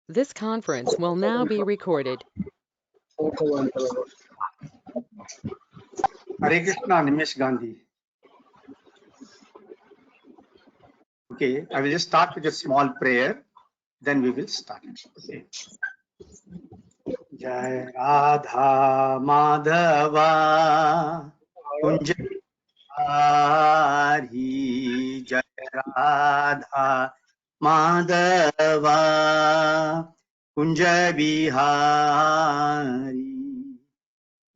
This conference will now be recorded. Hare Krishna, Nimesh Gandhi. Okay, I will just start with a small prayer, then we will start. Okay. Jai Radha Madhava Kunj Bihari, Jai Radha Madhava Kunj Bihari,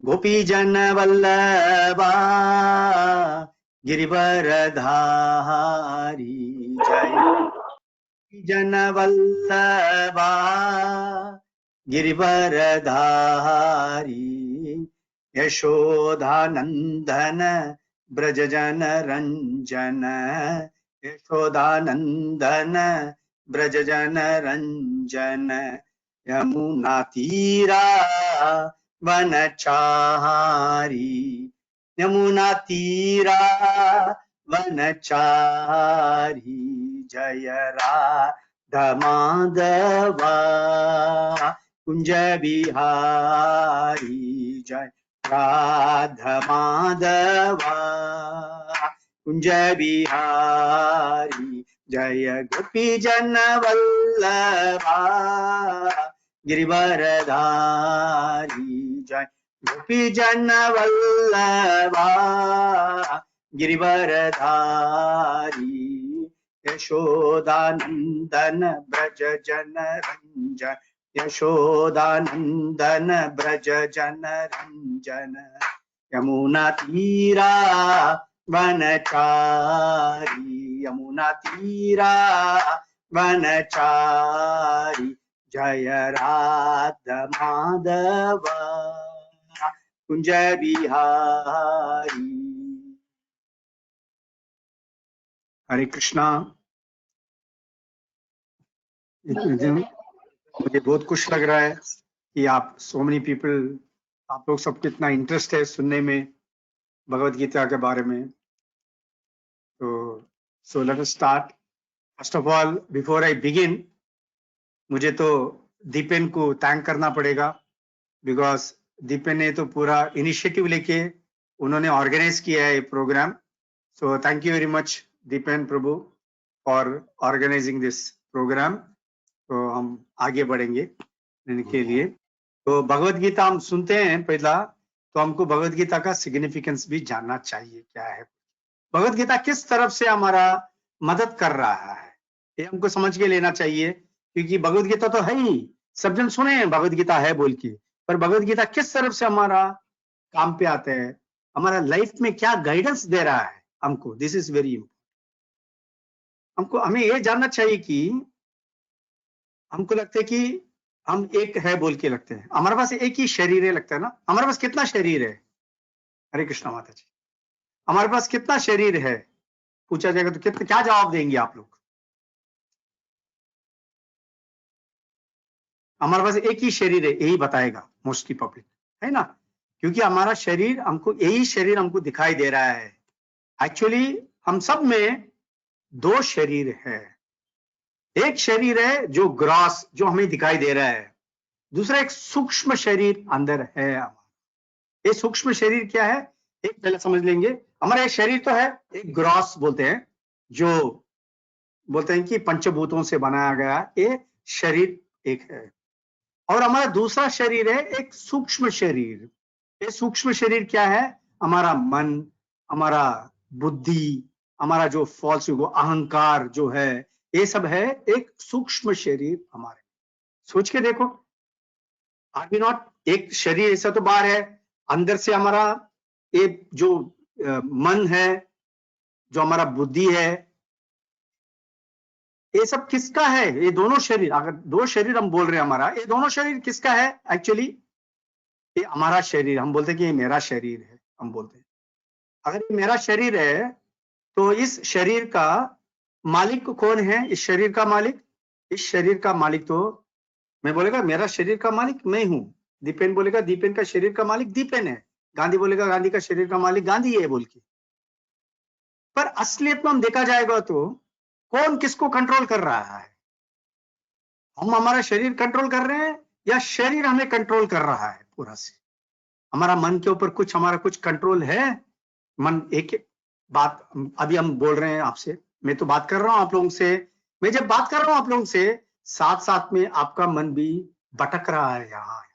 Gopi Jana Vallabha Girivaradhari, Jai Jana Vallabha Girivaradhari, Yashodhanandana Brajajana Ranjana, Yashodhanandana Brajajana Ranjana, Yamuna Tira Vanachari, Yamuna Tira Vanachari, Jaya Radha Madhava Kunja Bihari, Jai Radha Madhava Kunja Bihari, Jaya Gopi Jana Vallabha Girivaradhari, Jai Gopi Jana Vallabha Girivaradhari, Yashodhanandana Brajajana Ranjana, Yashodhanandana Brajajana Ranjana, Yamuna Tira Vanachari, Yamuna Tira Vanachari, Jaya Radha Madhava Kunja Bihari. हरे कृष्णा। मुझे बहुत खुश लग रहा है कि आप so many people, आप लोग सबको इतना इंटरेस्ट है सुनने में भगवत गीता के बारे में। तो so let us start. First of all, before I begin, मुझे तो दीपेन को थैंक करना पड़ेगा, बिकॉज दीपेन ने तो पूरा इनिशिएटिव लेके उन्होंने ऑर्गेनाइज किया है ये programme. So thank you very much Dipen Prabhu for organising this programme. तो हम आगे बढ़ेंगे इनके लिए। तो भगवत गीता हम सुनते हैं पहला, तो हमको भगवत गीता का सिग्निफिकेंस भी जानना चाहिए क्या है, भगवत गीता किस तरफ से हमारा मदद कर रहा है, ये हमको समझ के लेना चाहिए। क्योंकि भगवत गीता तो है ही, सब जन सुने हैं भगवत गीता है बोल के, पर भगवत गीता किस तरफ से हमारा काम पे आता है, हमारा लाइफ में क्या गाइडेंस दे रहा है हमको, दिस इज वेरी इंपॉर्टेंट। हमें ये जानना चाहिए कि हमको लगता है कि हम एक है बोल के लगते हैं, हमारे पास एक ही शरीर है लगता है ना। हमारे पास कितना शरीर है? हरे कृष्णा माता जी, हमारे पास कितना शरीर है पूछा जाएगा तो कितना, क्या जवाब देंगे आप लोग? हमारे पास एक ही शरीर है, यही बताएगा मोस्टली पब्लिक, है ना। क्योंकि हमारा शरीर हमको, यही शरीर हमको दिखाई दे रहा है। एक्चुअली हम सब में दो शरीर है। एक शरीर है जो ग्रॉस, जो हमें दिखाई दे रहा है, दूसरा एक सूक्ष्म शरीर अंदर है। ये सूक्ष्म शरीर क्या है, एक पहले समझ लेंगे। हमारा एक शरीर तो है, एक ग्रॉस बोलते हैं, जो बोलते हैं कि पंचभूतों से बनाया गया ये शरीर एक है। और हमारा दूसरा शरीर है एक सूक्ष्म शरीर। ये सूक्ष्म शरीर क्या है? हमारा मन, हमारा बुद्धि, हमारा जो फॉल्स ईगो, अहंकार जो है, ये सब है एक सूक्ष्म शरीर हमारे। सोच के देखो, आर बी नॉट, एक शरीर ऐसा तो बाहर है, अंदर से हमारा ये जो मन है, जो हमारा बुद्धि है, ये सब किसका है? ये दोनों शरीर, अगर दो शरीर हम बोल रहे हैं हमारा, ये दोनों शरीर किसका है? एक्चुअली ये हमारा शरीर, हम बोलते हैं कि ये मेरा शरीर है, हम बोलते हैं। अगर ये मेरा शरीर है तो इस शरीर का मालिक कौन है? इस शरीर का मालिक, इस शरीर का मालिक तो मैं बोलेगा मेरा शरीर का मालिक मैं हूं, दीपेन बोलेगा दीपेन का शरीर का मालिक दीपेन है, गांधी बोलेगा गांधी का शरीर का मालिक गांधी है बोल के। पर असलियत में हम देखा जाएगा तो कौन किसको कंट्रोल कर रहा है? हम हमारा शरीर कंट्रोल कर रहे हैं या शरीर हमें कंट्रोल कर रहा है पूरा से? हमारा मन के ऊपर कुछ हमारा कुछ कंट्रोल है? मन एक बात अभी हम बोल रहे हैं आपसे, मैं तो बात कर रहा हूं आप लोगों से, मैं जब बात कर रहा हूं आप लोगों से, साथ साथ में आपका मन भी भटक रहा है, यहाँ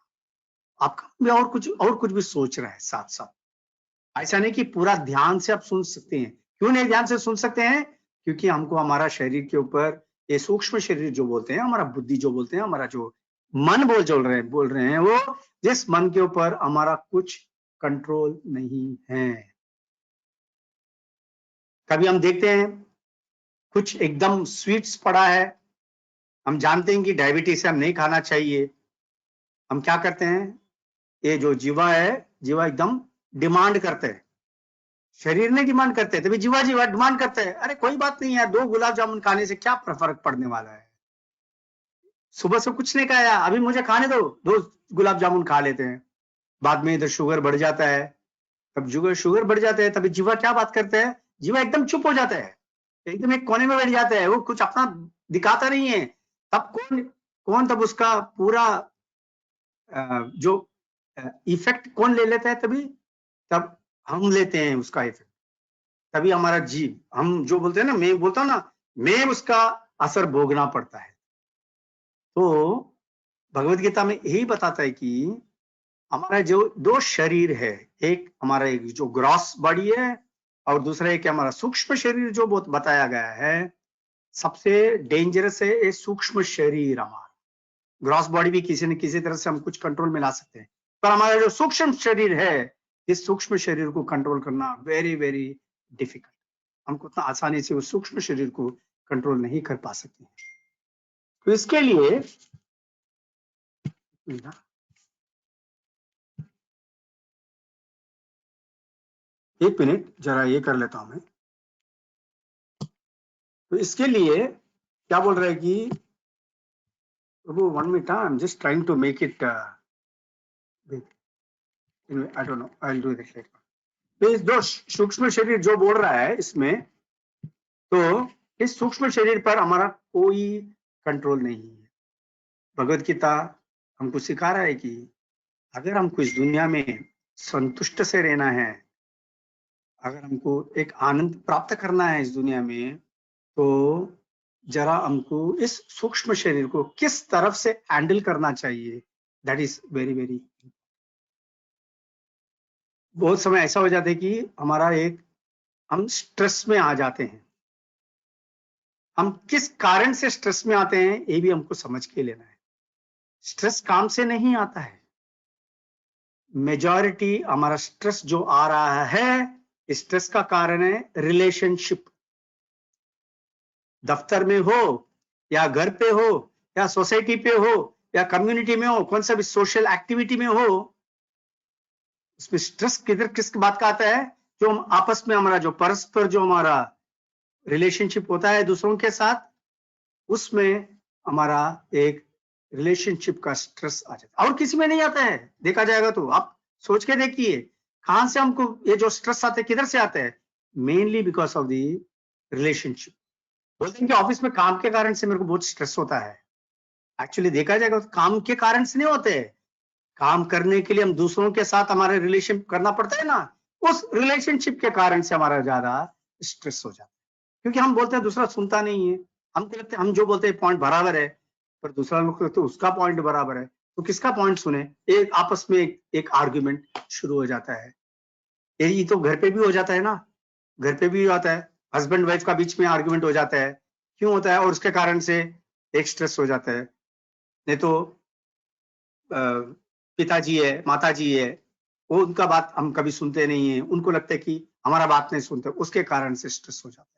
आपका भी और कुछ भी सोच रहा है साथ साथ। ऐसा नहीं कि पूरा ध्यान से आप सुन सकते हैं। क्यों नहीं ध्यान से सुन सकते हैं? क्योंकि हमको हमारा शरीर के ऊपर, ये सूक्ष्म शरीर जो बोलते हैं, हमारा बुद्धि जो बोलते हैं, हमारा जो मन बोल रहे हैं वो, जिस मन के ऊपर हमारा कुछ कंट्रोल नहीं है। कभी हम देखते हैं कुछ एकदम स्वीट्स पड़ा है, हम जानते हैं कि डायबिटीज है, हम नहीं खाना चाहिए, हम क्या करते हैं, ये जो जीवा है, जीवा एकदम डिमांड करते हैं, शरीर ने डिमांड करते हैं, तभी जीवा जीवा डिमांड करते हैं, अरे कोई बात नहीं है, 2 गुलाब जामुन खाने से क्या फर्क पड़ने वाला है, सुबह से कुछ नहीं खाया, अभी मुझे खाने दो, 2 गुलाब जामुन खा लेते हैं, बाद में इधर शुगर बढ़ जाता है, तब शुगर बढ़ जाता है, तभी जीवा क्या बात करते हैं, जीवा एकदम चुप हो जाता है, एकदम एक कोने में बैठ जाता है, वो कुछ अपना दिखाता नहीं है। तब कौन तब उसका पूरा जो इफेक्ट कौन ले लेता है? तभी तब हम लेते हैं उसका इफेक्ट, तभी हमारा जीव, हम जो बोलते हैं ना, मैं बोलता हूं ना, मैं उसका असर भोगना पड़ता है। तो भगवत गीता में यही बताता है कि हमारा जो 2 शरीर है, एक हमारा एक जो ग्रॉस बॉडी है और दूसरा एक हमारा सूक्ष्म शरीर जो बहुत बताया गया है, सबसे डेंजरस है ये सूक्ष्म शरीर। हमारा ग्रॉस बॉडी भी किसी न किसी तरह से हम कुछ कंट्रोल में ला सकते हैं, पर हमारा जो सूक्ष्म शरीर है, इस सूक्ष्म शरीर को कंट्रोल करना वेरी वेरी डिफिकल्ट। हमको उतना आसानी से उस सूक्ष्म शरीर को कंट्रोल नहीं कर पा सकते हैं। तो इसके लिए एक मिनट जरा ये कर लेता हूं मैं। तो इसके लिए क्या बोल रहा है कि Prabhu 1 minute, I am just trying to make it, I don't know, I will do it later. तो इस जो सूक्ष्म शरीर जो बोल रहा है इसमें, तो इस सूक्ष्म शरीर पर हमारा कोई कंट्रोल नहीं है। भगवत गीता हमको सिखा रहा है कि अगर हमको इस दुनिया में संतुष्ट से रहना है, अगर हमको एक आनंद प्राप्त करना है इस दुनिया में, तो जरा हमको इस सूक्ष्म शरीर को किस तरफ से हैंडल करना चाहिए, दैट इज वेरी वेरी। बहुत समय ऐसा हो जाता है कि हम स्ट्रेस में आ जाते हैं। हम किस कारण से स्ट्रेस में आते हैं ये भी हमको समझ के लेना है। स्ट्रेस काम से नहीं आता है। मेजॉरिटी हमारा स्ट्रेस जो आ रहा है, स्ट्रेस का कारण है रिलेशनशिप। दफ्तर में हो या घर पे हो या सोसाइटी पे हो या कम्युनिटी में हो, कौन सा भी सोशल एक्टिविटी में हो, उसमें स्ट्रेस किस बात का आता है? जो हम आपस में हमारा जो परस्पर जो हमारा रिलेशनशिप होता है दूसरों के साथ, उसमें हमारा एक रिलेशनशिप का स्ट्रेस आ जाता है, और किसी में नहीं आता है। देखा जाएगा तो आप सोच के देखिए, कहां से हमको ये जो स्ट्रेस आते हैं, किधर से आते हैं? Mainly because of the relationship. बोलते हैं कि ऑफिस में काम के कारण से मेरे को बहुत स्ट्रेस होता है। एक्चुअली देखा जाएगा तो काम के कारण से नहीं होते। काम करने के लिए हम दूसरों के साथ हमारे रिलेशन करना पड़ता है ना, उस रिलेशनशिप के कारण से हमारा ज्यादा स्ट्रेस हो जाता है। क्योंकि हम बोलते हैं दूसरा सुनता नहीं है, हमको लगता है हम जो बोलते हैं पॉइंट बराबर है, पर दूसरा लोग कहते हैं उसका पॉइंट बराबर है, तो किसका पॉइंट सुने? एक आपस में एक आर्ग्यूमेंट शुरू हो जाता है। यही तो घर पे भी हो जाता है ना, घर पे भी आता है, हस्बैंड वाइफ का बीच में आर्ग्यूमेंट हो जाता है। क्यों होता है? और उसके कारण से एक स्ट्रेस हो जाता है। नहीं तो पिताजी है, माताजी है, वो उनका बात हम कभी सुनते नहीं है, उनको लगता है कि हमारा बात नहीं सुनते, उसके कारण से स्ट्रेस हो जाता है।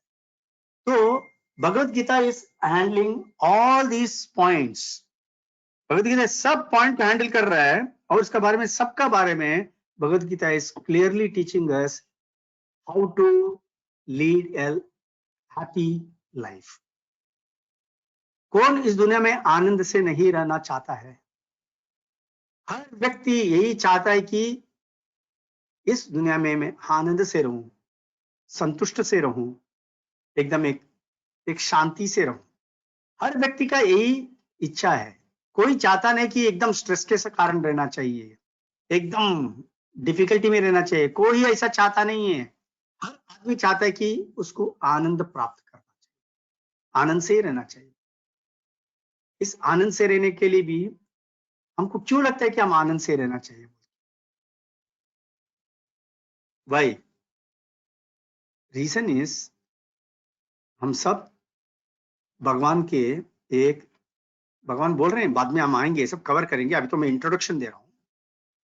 तो Bhagavad Gita is handling all these points. Bhagavad Gita सब पॉइंट हैंडल कर रहा है, और इसके बारे में, सबका बारे में Bhagavad Gita is clearly teaching us how to lead a happy life. कौन इस दुनिया में आनंद से नहीं रहना चाहता है? हर व्यक्ति यही चाहता है कि इस दुनिया में मैं आनंद से रहूं, संतुष्ट से रहूं, एकदम एक शांति से रहूं। हर व्यक्ति का यही इच्छा है। कोई चाहता नहीं कि एकदम स्ट्रेस के कारण रहना चाहिए, एकदम डिफिकल्टी में रहना चाहिए, कोई ऐसा चाहता नहीं है। हर आदमी चाहता है कि उसको आनंद प्राप्त करना चाहिए, आनंद से ही रहना चाहिए। इस आनंद से रहने के लिए भी हमको क्यों लगता है कि हम आनंद से रहना चाहिए? भाई रीजन इज, हम सब भगवान के भगवान बोल रहे हैं, बाद में हम आएंगे, सब कवर करेंगे, अभी तो मैं इंट्रोडक्शन दे रहा हूं।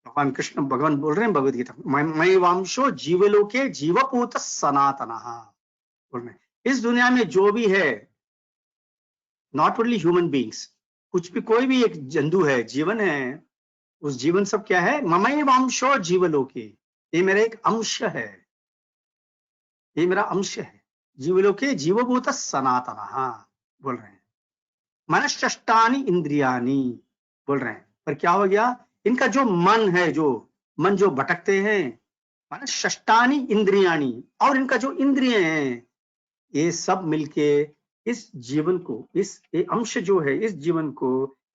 भगवान कृष्ण भगवान बोल रहे हैं भगवद गीता, मैं वांशो जीवलोके जीवपूत सनातन बोल रहे हैं। इस दुनिया में जो भी है, नॉट ओनली ह्यूमन बींग्स, कुछ भी कोई भी एक जंतु है, जीवन है, उस जीवन सब क्या है? ममई वांशो जीवलोके, ये मेरा एक अंश है, ये मेरा अंश है। जीवलोके जीवभूत सनातन बोल रहे हैं। मनश्चष्टानि इंद्रियानि बोल रहे हैं, पर क्या हो गया? इनका जो मन है, जो मन जो भटकते हैं, मनश्चष्टानि इंद्रियानि, और इनका जो इंद्रिय हैं, ये सब मिलके इस जीवन को, इस ये अंश जो है, इस जीवन को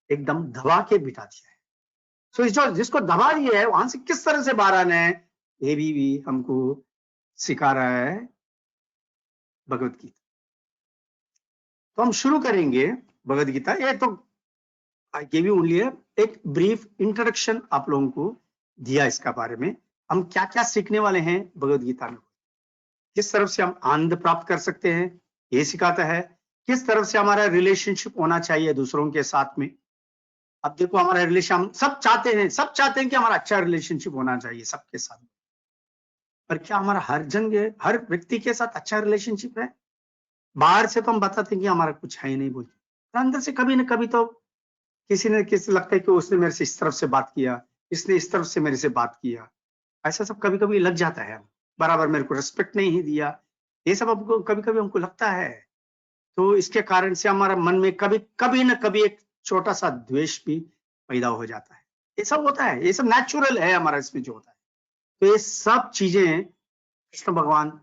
एकदम दबा के बिठा दिया है। सो इस जो जिसको दबा दिया है, वहां से किस तरह से बाहर आना है, ये भी हमको सिखा रहा है भगवत गीता। तो हम शुरू करेंगे भगवत गीता। ये तो आई गिव यू ओनली एक ब्रीफ इंट्रोडक्शन आप लोगों को दिया इसका बारे में, हम क्या क्या सीखने वाले हैं भगवत गीता में, किस तरफ से हम आनंद प्राप्त कर सकते हैं ये सिखाता है, किस तरफ से हमारा रिलेशनशिप होना चाहिए दूसरों के साथ में। अब देखो हमारा रिलेशन, हम सब चाहते हैं कि हमारा अच्छा रिलेशनशिप होना चाहिए सबके साथ, पर क्या हमारा हर व्यक्ति के साथ अच्छा रिलेशनशिप है? बाहर से तो हम बताते हैं कि हमारा कुछ है ही नहीं बोलते, पर अंदर से कभी ना कभी तो किसी ने किसी लगता है कि उसने मेरे से इस तरफ से बात किया, इसने इस तरफ से मेरे से बात किया, ऐसा सब कभी कभी लग जाता है। बराबर मेरे को रिस्पेक्ट नहीं दिया, ये सब हमको कभी कभी हमको लगता है। तो इसके कारण से हमारा मन में कभी ना कभी एक छोटा सा द्वेष भी पैदा हो जाता है। ये सब होता है, ये सब नेचुरल है हमारा इसमें जो होता है। तो ये सब चीजें कृष्ण भगवान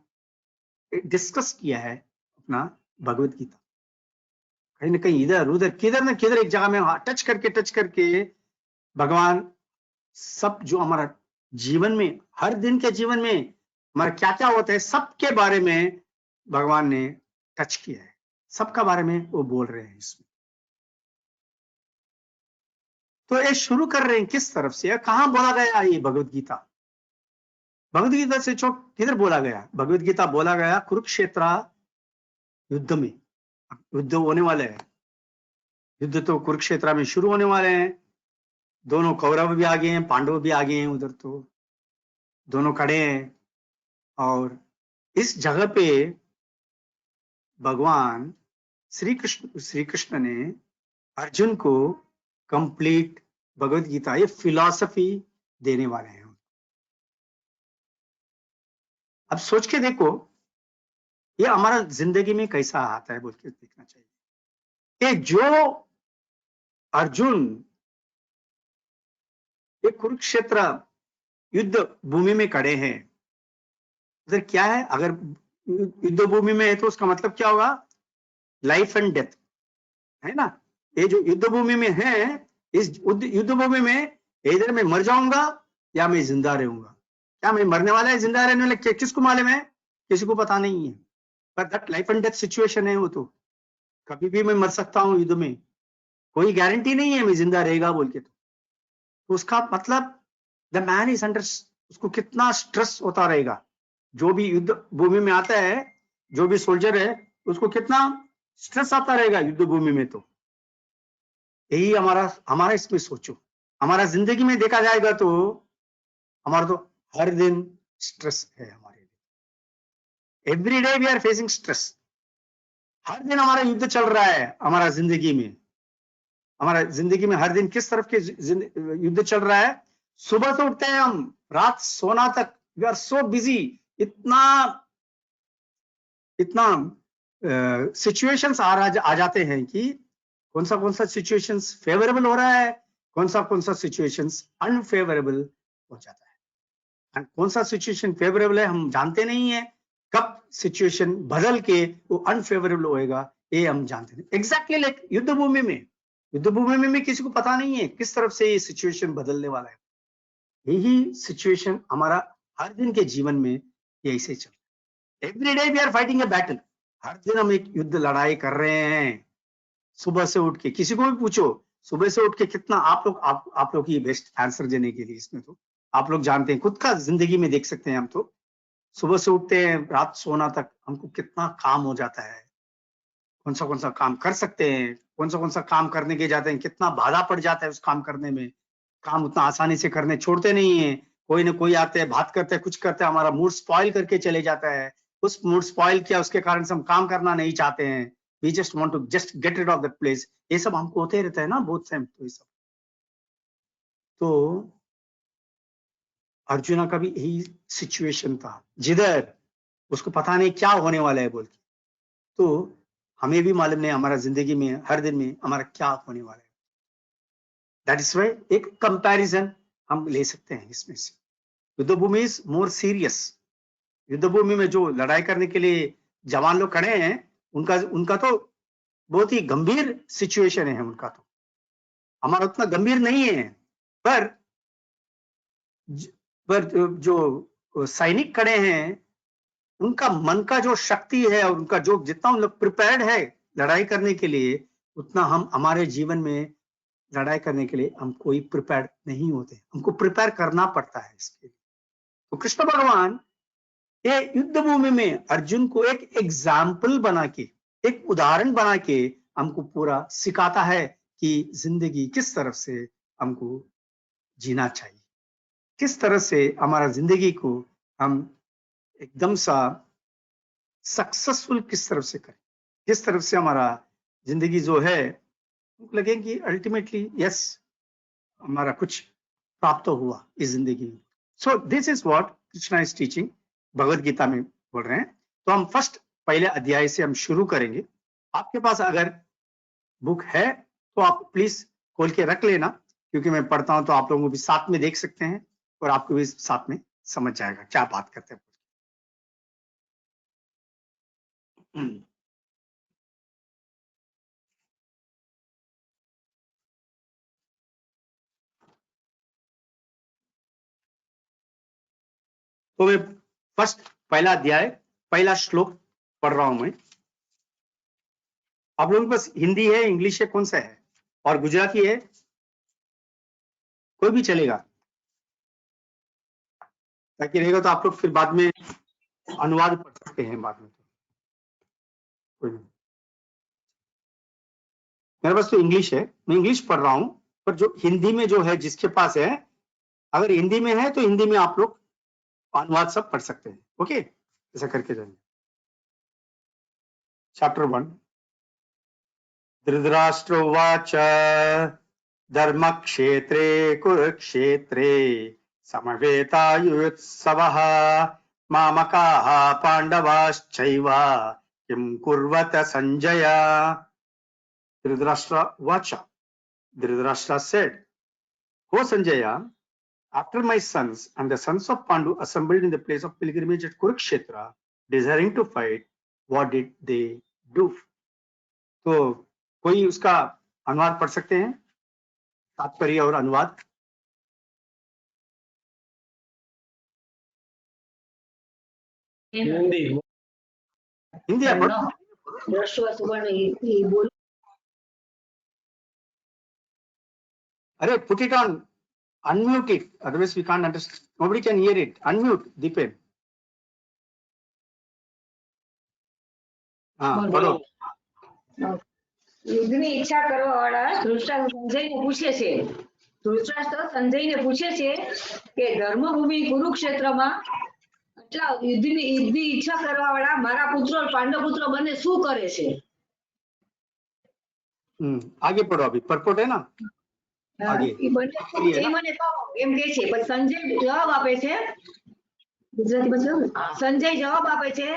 डिस्कस किया है अपना भगवत गीता, कहीं ना कहीं इधर उधर किधर ना किधर एक जगह में टच करके भगवान सब जो हमारा जीवन में, हर दिन के जीवन में हमारा क्या क्या होता है, सबके बारे में भगवान ने टच किया है, सबका बारे में वो बोल रहे हैं इसमें। तो ये शुरू कर रहे हैं किस तरफ से, कहां बोला गया ये भगवत गीता? भगवत गीता से किधर बोला गया? भगवत गीता बोला गया कुरुक्षेत्र युद्ध में। युद्ध होने वाले हैं, युद्ध तो कुरुक्षेत्र में शुरू होने वाले हैं। दोनों कौरव भी आगे हैं, पांडव भी आगे हैं, उधर तो दोनों खड़े हैं। और इस जगह पे भगवान श्री कृष्ण ने अर्जुन को कंप्लीट भगवत गीता, ये फिलॉसफी देने वाले हैं। अब सोच के देखो ये हमारा जिंदगी में कैसा आता है बोल के देखना चाहिए। ये जो अर्जुन ये कुरुक्षेत्र युद्ध भूमि में खड़े हैं, उधर क्या है? अगर युद्ध भूमि में है तो उसका मतलब क्या होगा? लाइफ एंड डेथ है ना। ये जो युद्ध भूमि में है, इस युद्ध भूमि में इधर मैं मर जाऊंगा या मैं जिंदा रहूंगा। क्या मैं मरने वाला है, जिंदा रहने वाला, किसको मालूम है? किसी को पता नहीं है। पर that life and death situation है, वो तो कभी भी मैं मर सकता हूँ युद्ध में, कोई गारंटी नहीं है मैं जिंदा रहेगा बोल के। तो उसका मतलब द मैन इज अंडर, उसको कितना स्ट्रेस होता रहेगा। जो भी युद्ध भूमि में आता है, जो भी सोल्जर है, उसको कितना स्ट्रेस आता रहेगा युद्ध भूमि में। तो यही हमारा इसमें सोचो, हमारा जिंदगी में देखा जाएगा तो हमारा तो हर दिन स्ट्रेस है हमारे लिए। Every day we are facing stress. हर दिन हमारा युद्ध चल रहा है हमारा जिंदगी में। हमारा जिंदगी में हर दिन किस तरफ के युद्ध चल रहा है? सुबह से उठते हैं हम, रात सोना तक, वी आर सो बिजी। इतना सिचुएशंस आ जाते हैं कि कौन सा सिचुएशंस फेवरेबल हो रहा है, कौन सा सिचुएशंस अनफेवरेबल हो जाता है। एंड कौन सा सिचुएशन फेवरेबल है हम जानते नहीं है, कब सिचुएशन बदल के वो अनफेवरेबल होएगा ये हम जानते नहीं। एग्जैक्टली लाइक युद्ध भूमि में युद्ध भूमि में किसी को पता नहीं है किस तरफ से ये सिचुएशन बदलने वाला है। यही सिचुएशन हमारा हर दिन के जीवन में ये ऐसे चल रहा है। Every day we are fighting a battle. हर दिन हम एक युद्ध लड़ाई कर रहे हैं। सुबह से उठ के किसी को भी पूछो, सुबह से उठ के कितना आप लोग की बेस्ट आंसर देने के लिए इसमें तो आप लोग जानते हैं, खुद का जिंदगी में देख सकते हैं। हम तो सुबह से उठते हैं, रात सोना तक हमको कितना काम हो जाता है, कौन सा काम कर सकते हैं, कौन सा काम करने के जाते हैं, कितना बाधा पड़ जाता है उस काम करने में। काम उतना आसानी से करने छोड़ते नहीं है, कोई ना कोई आते हैं, बात करते हैं, कुछ करते हैं, हमारा मूड स्पॉइल करके चले जाता है। उस मूड स्पॉइल किया उसके कारण से हम काम करना नहीं चाहते हैं। We just want to just get rid of that place. ये सब हमको होते रहता है ना बहुत टाइम। तो ये सब तो अर्जुना का भी यही सिचुएशन था, जिधर उसको पता नहीं क्या होने वाला है बोल के। तो हमें भी मालूम नहीं हमारा जिंदगी में हर दिन में हमारा क्या होने वाला है। दैट इज वाई एक कंपैरिजन हम ले सकते हैं इसमें से। युद्ध भूमि इज मोर सीरियस। युद्ध भूमि में जो लड़ाई करने के लिए जवान लोग खड़े हैं, उनका तो बहुत ही गंभीर सिचुएशन है उनका। तो हमारा उतना गंभीर नहीं है, पर जो सैनिक खड़े हैं उनका मन का जो शक्ति है और उनका जो जितना उन लोग प्रिपेयर्ड है लड़ाई करने के लिए, उतना हम हमारे जीवन में लड़ाई करने के लिए हम कोई प्रिपेयर्ड नहीं होते। हमको प्रिपेयर करना पड़ता है इसके लिए। तो कृष्ण भगवान ये युद्ध भूमि में अर्जुन को एक एग्जाम्पल बना के, एक उदाहरण बना के हमको पूरा सिखाता है कि जिंदगी किस तरफ से हमको जीना चाहिए, किस तरह से हमारा जिंदगी को हम एकदम सा सक्सेसफुल किस तरफ से करें, किस तरफ से हमारा जिंदगी जो है लगे कि अल्टीमेटली यस हमारा कुछ प्राप्त हुआ इस जिंदगी में। So this is what Krishna is teaching, Bhagavad Gita में बोल रहे हैं। तो हम फर्स्ट पहले अध्याय से हम शुरू करेंगे। आपके पास अगर बुक है तो आप प्लीज खोल के रख लेना, क्योंकि मैं पढ़ता हूं तो आप लोगों को भी साथ में देख सकते हैं और आपको भी साथ में समझ जाएगा क्या बात करते हैं। तो मैं फर्स्ट पहला अध्याय पहला श्लोक पढ़ रहा हूं मैं। आप लोगों के पास हिंदी है, इंग्लिश है, कौन सा है, और गुजराती है, कोई भी चलेगा, ताकि रहेगा तो आप लोग फिर बाद में अनुवाद पढ़ सकते हैं बाद में। कोई नहीं, मेरे पास तो इंग्लिश है, मैं इंग्लिश पढ़ रहा हूं, पर जो हिंदी में जो है जिसके पास है, अगर हिंदी में है तो हिंदी में आप लोग अनुवाद सब पढ़ सकते हैं। ओके, ऐसा करके जाएंगे। चैप्टर 1। धृतराष्ट्र उवाच धर्मक्षेत्रे कुरुक्षेत्रे समवेतायुत्सवः मामकाः पांडवाश्चैव किं कुर्वत Sanjay. Dhritarashtra Vacha. Dhritarashtra said, "O Sanjaya, after my sons and the sons of Pandu assembled in the place of pilgrimage at Kurukshetra, desiring to fight, what did they do?" तो कोई उसका अनुवाद पढ़ सकते हैं, तात्पर्य और अनुवाद। हिंदी आप अरे put it on, unmute it, otherwise we can't understand, nobody can hear it. Unmute Deepen. हाँ बोलो। યુદ્ધની ઈચ્છા કરવા વાળા ધૃતરાષ્ટ્ર સંજયને પૂછે છે. ધૃતરાષ્ટ્ર સંજયને પૂછે છે કે ધર્મભૂમિ કુરુક્ષેત્રમાં એટલા યુદ્ધની ઈચ્છા કરવા વાળા મારા પુત્રો પાંડવ પુત્રો બંને શું કરે છે? आगे पढ़ो, अभी परपोट है ना आगे। એ મને કહો એમ કહે છે, પણ સંજય જવાબ આપે છે, ગુજરાતીમાં સંજય જવાબ આપે છે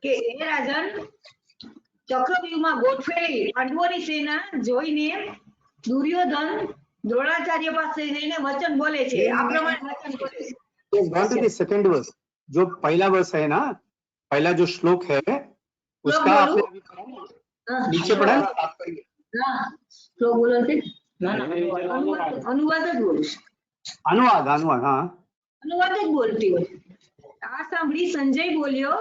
કે હે રાજન, ચક્રવ્યૂહમાં ગોઠવેલી પાંડવોની સેના જોઈને દુર્યોધન દ્રોણાચાર્ય પાસે જઈને વચન બોલે છે, આ પ્રમાણે વચન બોલે છે। सेकंड वर्स, जो पहला वर्स है ना, पहला जो श्लोक है उसका आपने नीचे पढ़ा ना, ના શ્લોક બોલો છે ના અનુવાદ જ બોલું છું. अनुवाद अनुवाद हाँ अनुवाद જ બોલતી હોય. આ સાંભળી સંજય બોલ્યો,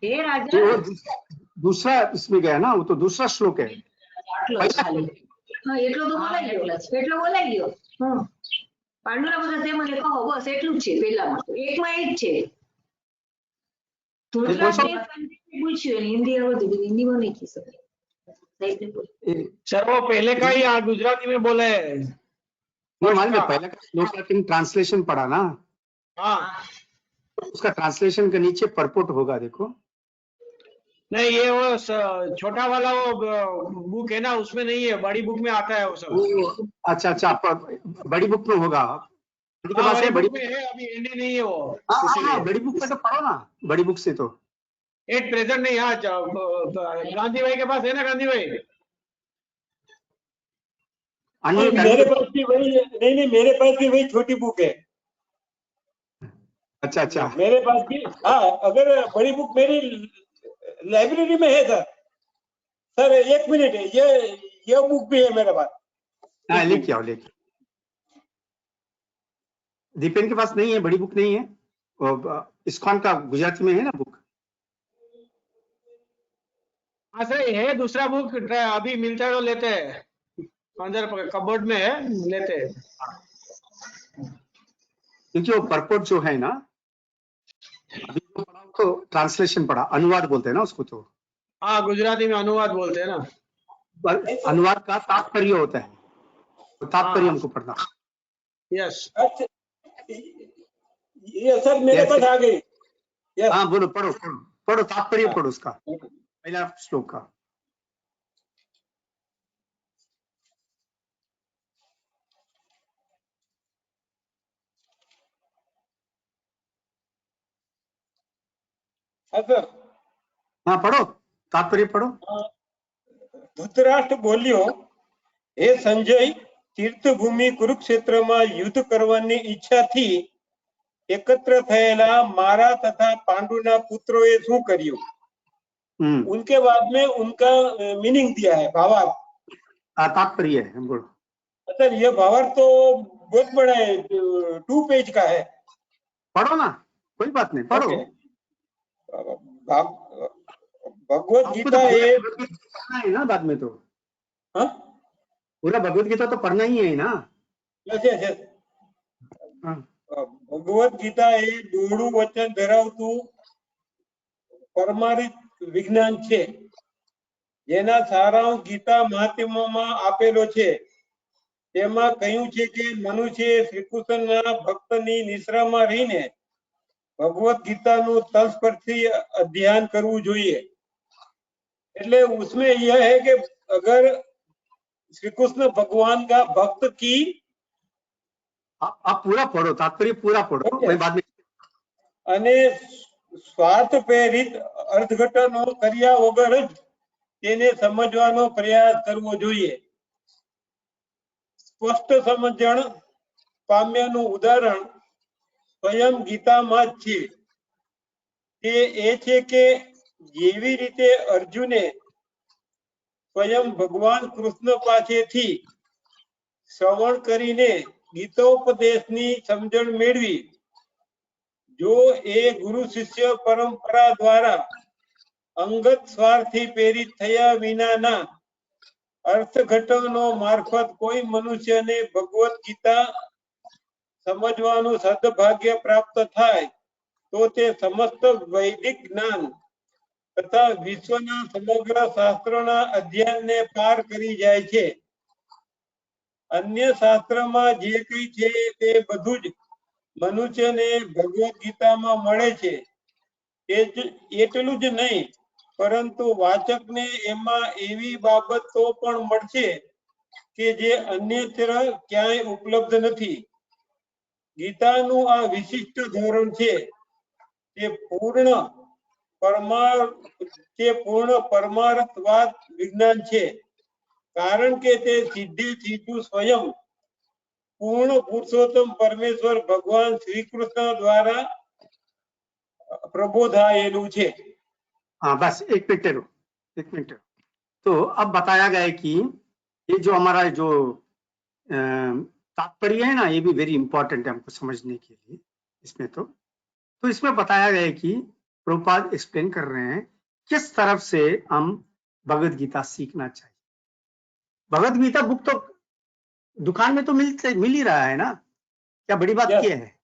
હે ये રાજા. वो दूसरा इसमें गया ना, वो तो दूसरा श्लोक है। આટલો જ ખાલી. હા એટલો તો બોલાઈ ગયો. એટલો બોલાઈ ગયો. હા પાંડુના બધા તે મને કહો બસ એટલું જ છે. પેલામાં તો એકમાં એ જ છે. ધૃતરાષ્ટ્રએ સંજયને પૂછ્યું અને હિન્દી આવડતી હતી. હિન્દીમાં નહીં કહી શકે. સાહિત્ય બોલ. सर वो पहले का ही यहाँ गुजराती में बोले हैं। नहीं मालूम है, पहले का श्लोक का ट्रांसलेशन पढ़ा ना, हाँ उसका ट्रांसलेशन के नीचे परपोट होगा देखो। नहीं ये वो छोटा वाला वो बुक है ना, उसमें नहीं है, बड़ी बुक में आता है वो सब। वो अच्छा अच्छा बड़ी बुक में होगा। के हाँ, पास है बड़ी बड़ी बुक में है, अभी एंडी नहीं है वो। हाँ इसीलिए बड़ी बुक में तो पढ़ो ना, बड़ी बुक से तो एट प्रेजेंट नहीं। हाँ गांधी भाई के पास है ना, गांधी भाई। अन्य मेरे पास भी वही है। नहीं मेरे पास भी वही छोटी बुक है। अच्छा अच्छा मेरे पास भी हाँ, अगर बड़ी बुक मेरी लाइब्रेरी में है सर एक मिनट है, ये बुक भी है मेरे पास। हाँ लेके आओ लेके। दीपेन के पास नहीं है, बड़ी बुक नहीं है, इस्कॉन का गुजराती में है ना बुक। हाँ सर है दूसरा बुक, अभी मिलता है तो लेते हैं, अंदर कबोर्ड में है, लेते हैं। क्योंकि वो परपोट जो है ना, अभी जो पढ़ा तो ट्रांसलेशन पढ़ा, अनुवाद बोलते हैं ना उसको। तो हाँ गुजराती में अनुवाद बोलते हैं ना। अनुवाद का तात्पर्य होता है, तो तात्पर्य हमको पढ़ना। यस अच्छा ये सर मेरे पास आ गई। यस हाँ बोलो, पढ़ो पढ़ो पढ़ो, तात्पर्य पढ़ो उसका, पहला श्लोक का। हाँ सर हाँ पढ़ो, तात्पर्य पढ़ो। ધૃતરાષ્ટ્ર બોલ્યો, હે સંજય, તીર્થભૂમિ કુરુક્ષેત્રમાં યુદ્ધ કરવાની ઈચ્છાથી એકત્ર થયેલા મારા તથા પાંડુના પુત્રોએ શું કર્યું? उनके बाद में उनका मीनिंग दिया है, भावार्थ। तात्पर्य है हम बोलो। सर ये भावार्थ तो बहुत बड़ा है, 2 पेज का है। पढ़ो ना, कोई बात नहीं, पढ़ो। भगवत आपको गीता तो है पढ़ना है ना बाद में तो। हाँ पूरा भगवत गीता तो पढ़ना ही है ना। Yes yes yes Bhagavad Gita એ દોડું વચન ધરાવતું પરમાર્થ વિજ્ઞાન છે, જેના સારાંશ ગીતા મહાત્મ્યમાં આપેલો છે. તેમાં કહ્યું છે કે મનુષ્ય શ્રીકૃષ્ણના ભક્તની નિશ્રામાં રહીને ભગવદ ગીતાનું તલસ્પર્શી અધ્યયન કરવું જોઈએ. એટલે उसमें यह है कि अगर श्री कृष्ण भगवान का भक्त की आप पूरा पढ़ो, तात्पर्य पूरा पढ़ो, मैं बाद में। અને સ્વાર્થ પ્રેરિત અર્થઘટનો કર્યા વગર જ તેને સમજવાનો પ્રયાસ કરવો જોઈએ. સ્પષ્ટ સમજણ પામ્યાનું ઉદાહરણ સ્વયં ગીતામાં જ છે. તે એ છે કે જેવી રીતે અર્જુને સ્વયં ભગવાન કૃષ્ણ પાસેથી શ્રવણ કરીને ગીતોપદેશની સમજણ મેળવી, જો એ ગુરુ શિષ્ય પરંપરા દ્વારા અંગત સ્વાર્થથી પ્રેરિત થયા વિનાના અર્થઘટનો મારફત કોઈ મનુષ્યને ભગવદ ગીતા સમજવાનું સદભાગ્ય પ્રાપ્ત થાય તો તે સમસ્ત વૈદિક જ્ઞાન તથા વિશ્વના સમગ્ર શાસ્ત્રોના અધ્યયનને પાર કરી જાય છે. अन्य શાસ્ત્રમાં જે કંઈ છે તે બધું જ મનુષ્યને ભગવદ ગીતામાં મળે છે. એટલું જ નહીં, પરંતુ વાચકને એમાં એવી બાબતો પણ મળશે કે જે અન્યત્ર ક્યાંય ઉપલબ્ધ નથી. ગીતાનું આ વિશિષ્ટ ધોરણ છે તે પૂર્ણ પરમાર્થવાદ વિજ્ઞાન છે, કારણ કે તે સીધે સીધું સ્વયં પૂર્ણ પુરુષોત્તમ પરમેશ્वर भगवान श्री कृष्ण द्वारा प्रबोधाયેલું છે. हाँ बस एक मिनट रुको, एक मिनट। तो अब बताया गया है कि ये जो हमारा जो तात्पर्य है ना, ये भी वेरी इंपॉर्टेंट है हमको समझने के लिए। इसमें तो इसमें बताया गया है कि प्रभुपाद एक्सप्लेन कर रहे हैं किस तरफ से हम भगवत गीता सीखना चाहिए। भगवत गीता बुक तो दुकान में तो मिल ही रहा है ना, क्या बड़ी बात Yes. क्या है?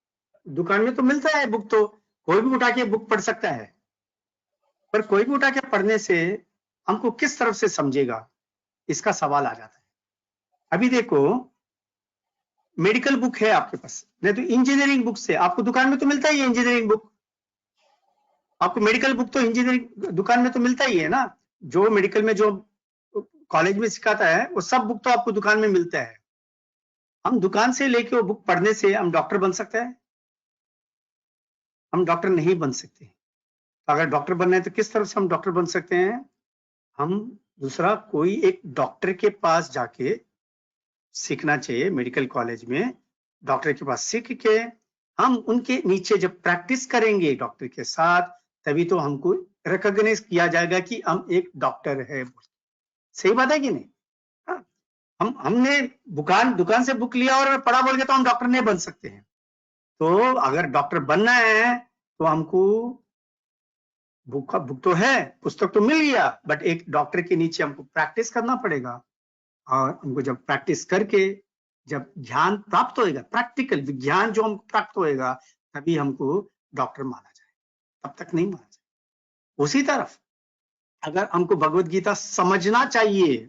दुकान में तो मिलता है बुक, तो कोई भी उठा के बुक पढ़ सकता है। पर कोई भी उठा के पढ़ने से हमको किस तरफ से समझेगा, इसका सवाल आ जाता है। अभी देखो, मेडिकल बुक है आपके पास, नहीं तो इंजीनियरिंग बुक से आपको दुकान में तो मिलता ही है इंजीनियरिंग बुक। आपको मेडिकल बुक तो इंजीनियरिंग दुकान में तो मिलता ही है ना। जो मेडिकल में जो कॉलेज में सिखाता है वो सब बुक तो आपको दुकान में मिलता है। हम दुकान से लेके वो बुक पढ़ने से हम डॉक्टर बन सकते हैं? हम डॉक्टर नहीं बन सकते। अगर डॉक्टर बनना है तो किस तरह से हम डॉक्टर बन सकते हैं? हम दूसरा कोई एक डॉक्टर के पास जाके सीखना चाहिए। मेडिकल कॉलेज में डॉक्टर के पास सीख के हम उनके नीचे जब प्रैक्टिस करेंगे डॉक्टर के साथ, तभी तो हमको रिकॉग्नाइज किया जाएगा कि हम एक डॉक्टर है। सही बात है कि नहीं? हाँ, हमने दुकान से बुक लिया और पढ़ा बोल के तो हम डॉक्टर नहीं बन सकते हैं। तो अगर डॉक्टर बनना है तो हमको बुक तो है, पुस्तक तो मिल गया, बट एक डॉक्टर के नीचे हमको प्रैक्टिस करना पड़ेगा। और हमको जब प्रैक्टिस करके जब ज्ञान प्राप्त होएगा, प्रैक्टिकल विज्ञान जो हमको प्राप्त होएगा, तभी हमको डॉक्टर माना जाए, तब तक नहीं माना जाए। उसी तरफ अगर हमको भगवत गीता समझना चाहिए,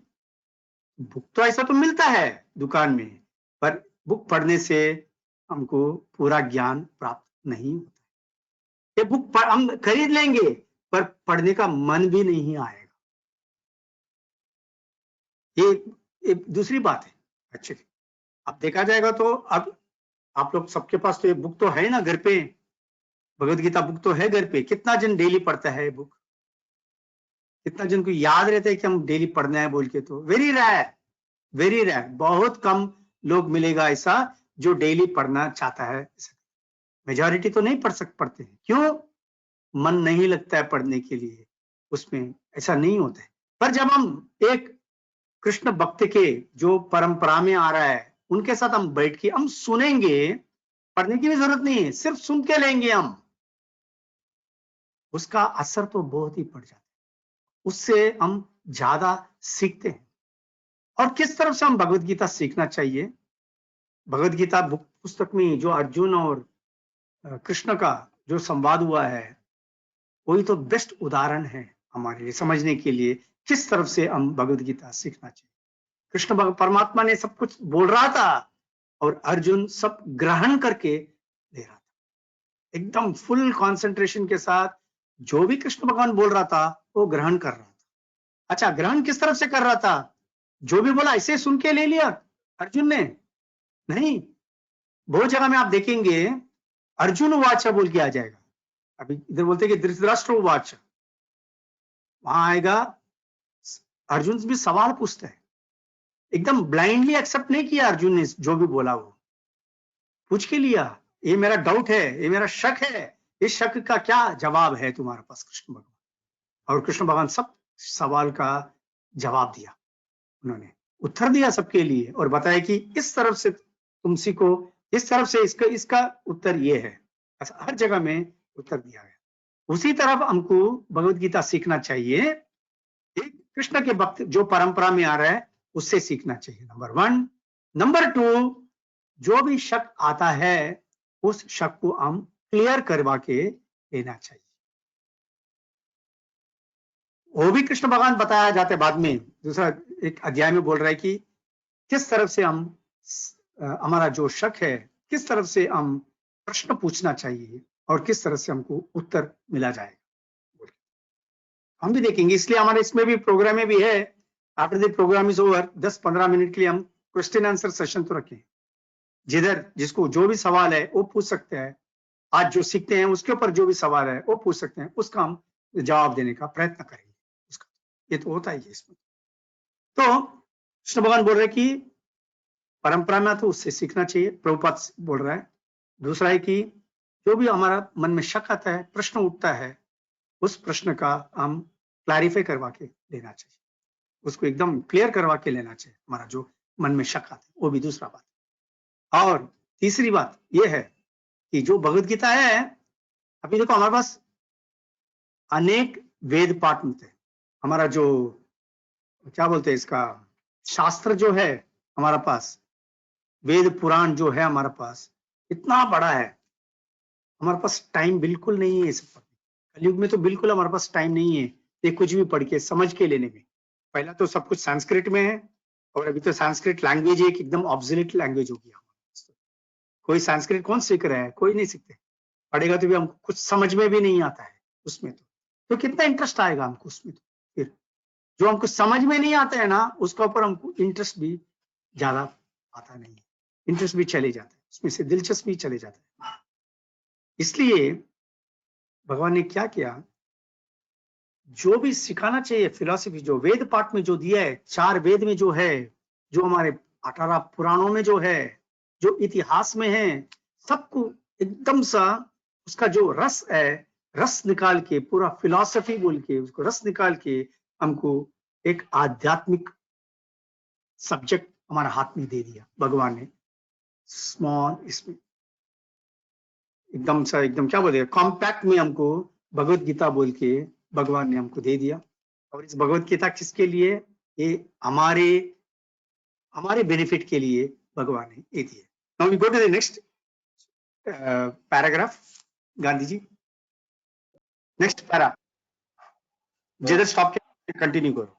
बुक तो ऐसा तो मिलता है दुकान में, पर बुक पढ़ने से हमको पूरा ज्ञान प्राप्त नहीं होता। ये बुक हम खरीद लेंगे पर पढ़ने का मन भी नहीं आएगा। ये दूसरी बात है एक्चुअली। अब देखा जाएगा तो अब आप लोग सबके पास तो ये बुक तो है ना घर पे, भगवत गीता बुक तो है घर पे। कितना जन डेली पढ़ता है बुक? कितना जन को याद रहता है कि हम डेली पढ़ना है बोल के? तो वेरी रेयर, बहुत कम लोग मिलेगा ऐसा जो डेली पढ़ना चाहता है। मेजॉरिटी तो नहीं पढ़ते हैं। क्यों? मन नहीं लगता है पढ़ने के लिए, उसमें ऐसा नहीं होता है। पर जब हम एक कृष्ण भक्त के जो परंपरा में आ रहा है उनके साथ हम बैठ के हम सुनेंगे, पढ़ने की भी जरूरत नहीं है, सिर्फ सुन के लेंगे हम, उसका असर तो बहुत ही पड़ जाता है। उससे हम ज्यादा सीखते हैं। और किस तरफ से हम भगवत गीता सीखना चाहिए? भगवत गीता बुक पुस्तक में जो अर्जुन और कृष्ण का जो संवाद हुआ है, वही तो बेस्ट उदाहरण है हमारे लिए समझने के लिए किस तरफ से हम भगवत गीता सीखना चाहिए। कृष्ण परमात्मा ने सब कुछ बोल रहा था और अर्जुन सब ग्रहण करके ले रहा था, एकदम फुल कंसंट्रेशन के साथ जो भी कृष्ण भगवान बोल रहा था वो ग्रहण कर रहा था। अच्छा, ग्रहण किस तरफ से कर रहा था? जो भी बोला ऐसे सुन के ले लिया अर्जुन ने? नहीं, बहुत जगह में आप देखेंगे अर्जुन वाच बोल के आ जाएगा। अभी इधर बोलते हैं कि धृतराष्ट्र वाच, वहां आएगा अर्जुन भी सवाल पूछता है। एकदम ब्लाइंडली एक्सेप्ट नहीं किया अर्जुन ने, जो भी बोला वो पूछ के लिया। ये मेरा डाउट है, ये मेरा शक है, इस शक का क्या जवाब है तुम्हारे पास कृष्ण भगवान? और कृष्ण भगवान सब सवाल का जवाब दिया, उन्होंने उत्तर दिया सबके लिए और बताया कि इस तरफ से तुम सीखो, इस तरफ से इसका उत्तर ये है। हर जगह में उत्तर दिया गया। उसी तरफ हमको भगवत गीता सीखना चाहिए। एक कृष्ण के भक्त जो परंपरा में आ रहा है उससे सीखना चाहिए, नंबर 1। नंबर 2, जो भी शक आता है उस शक को हम क्लियर करवा के लेना चाहिए। वो भी कृष्ण भगवान बताया जाता है बाद में, दूसरा एक अध्याय में बोल रहा है कि किस तरफ से हम हमारा जो शक है, किस तरफ से हम प्रश्न पूछना चाहिए और किस तरह से हमको उत्तर मिला जाएगा, हम भी देखेंगे। इसलिए हमारे इसमें भी प्रोग्राम में भी है, after the programme is over 10-15 minute के लिए हम क्वेश्चन आंसर सेशन तो रखें, जिधर जिसको जो भी सवाल है वो पूछ सकते हैं। आज जो सीखते हैं उसके ऊपर जो भी सवाल है वो पूछ सकते हैं, उसका हम जवाब देने का प्रयत्न करेंगे। उसका ये तो होता ही है इसमें। तो कृष्ण भगवान बोल रहे कि परंपरा में तो उससे सीखना चाहिए, प्रभुपाद बोल रहा है। दूसरा है कि जो भी हमारा मन में शक आता है, प्रश्न उठता है, उस प्रश्न का हम क्लैरिफाई करवा के देना चाहिए। उसको एकदम क्लियर करवा के लेना चाहिए, हमारा जो मन में शक आता है, वो भी दूसरा बात। और तीसरी बात ये है कि जो भगवत गीता है, अभी देखो हमारे पास अनेक वेद पाठ मिलते हैं। हमारा जो क्या बोलते हैं इसका शास्त्र जो है हमारा पास, वेद पुराण जो है हमारा पास इतना बड़ा है, हमारे पास टाइम बिल्कुल नहीं है ये सब पढ़ने। कलयुग में तो बिल्कुल हमारे पास टाइम नहीं है ये कुछ भी पढ़ के समझ के लेने में। पहला तो सब कुछ संस्कृत में है, और अभी तो संस्कृत लैंग्वेज एक एकदम ऑब्सोलीट लैंग्वेज हो गया। कोई संस्कृत कौन सीख रहा है? कोई नहीं सीखते। पढ़ेगा तो भी हमको कुछ समझ में भी नहीं आता है उसमें। तो कितना इंटरेस्ट आएगा हमको उसमें? तो फिर जो हमको समझ में नहीं आता है ना, उसका ऊपर हमको इंटरेस्ट भी ज्यादा आता नहीं है, इंटरेस्ट भी चले जाता है उसमें से, दिलचस्पी चले जाता है। इसलिए भगवान ने क्या किया, जो भी सिखाना चाहिए फिलॉसफी, जो वेद पाठ में जो दिया है, 4 वेद में जो है, जो हमारे 18 पुराणों में जो है, जो इतिहास में है, सबको एकदम सा उसका जो रस है, रस निकाल के, पूरा फिलॉसफी बोल के उसको रस निकाल के हमको एक आध्यात्मिक सब्जेक्ट हमारा हाथ में दे दिया भगवान ने। स्मॉल, इसमें एकदम सा, एकदम क्या बोलते हैं, कॉम्पैक्ट में हमको भगवत गीता बोल के भगवान ने हमको दे दिया। और इस भगवत गीता किसके लिए? ये हमारे बेनिफिट के लिए भगवान ने ये दिया। Now we go to the next paragraph. Gandhi ji next para, whether stop के कंटिन्यू करो।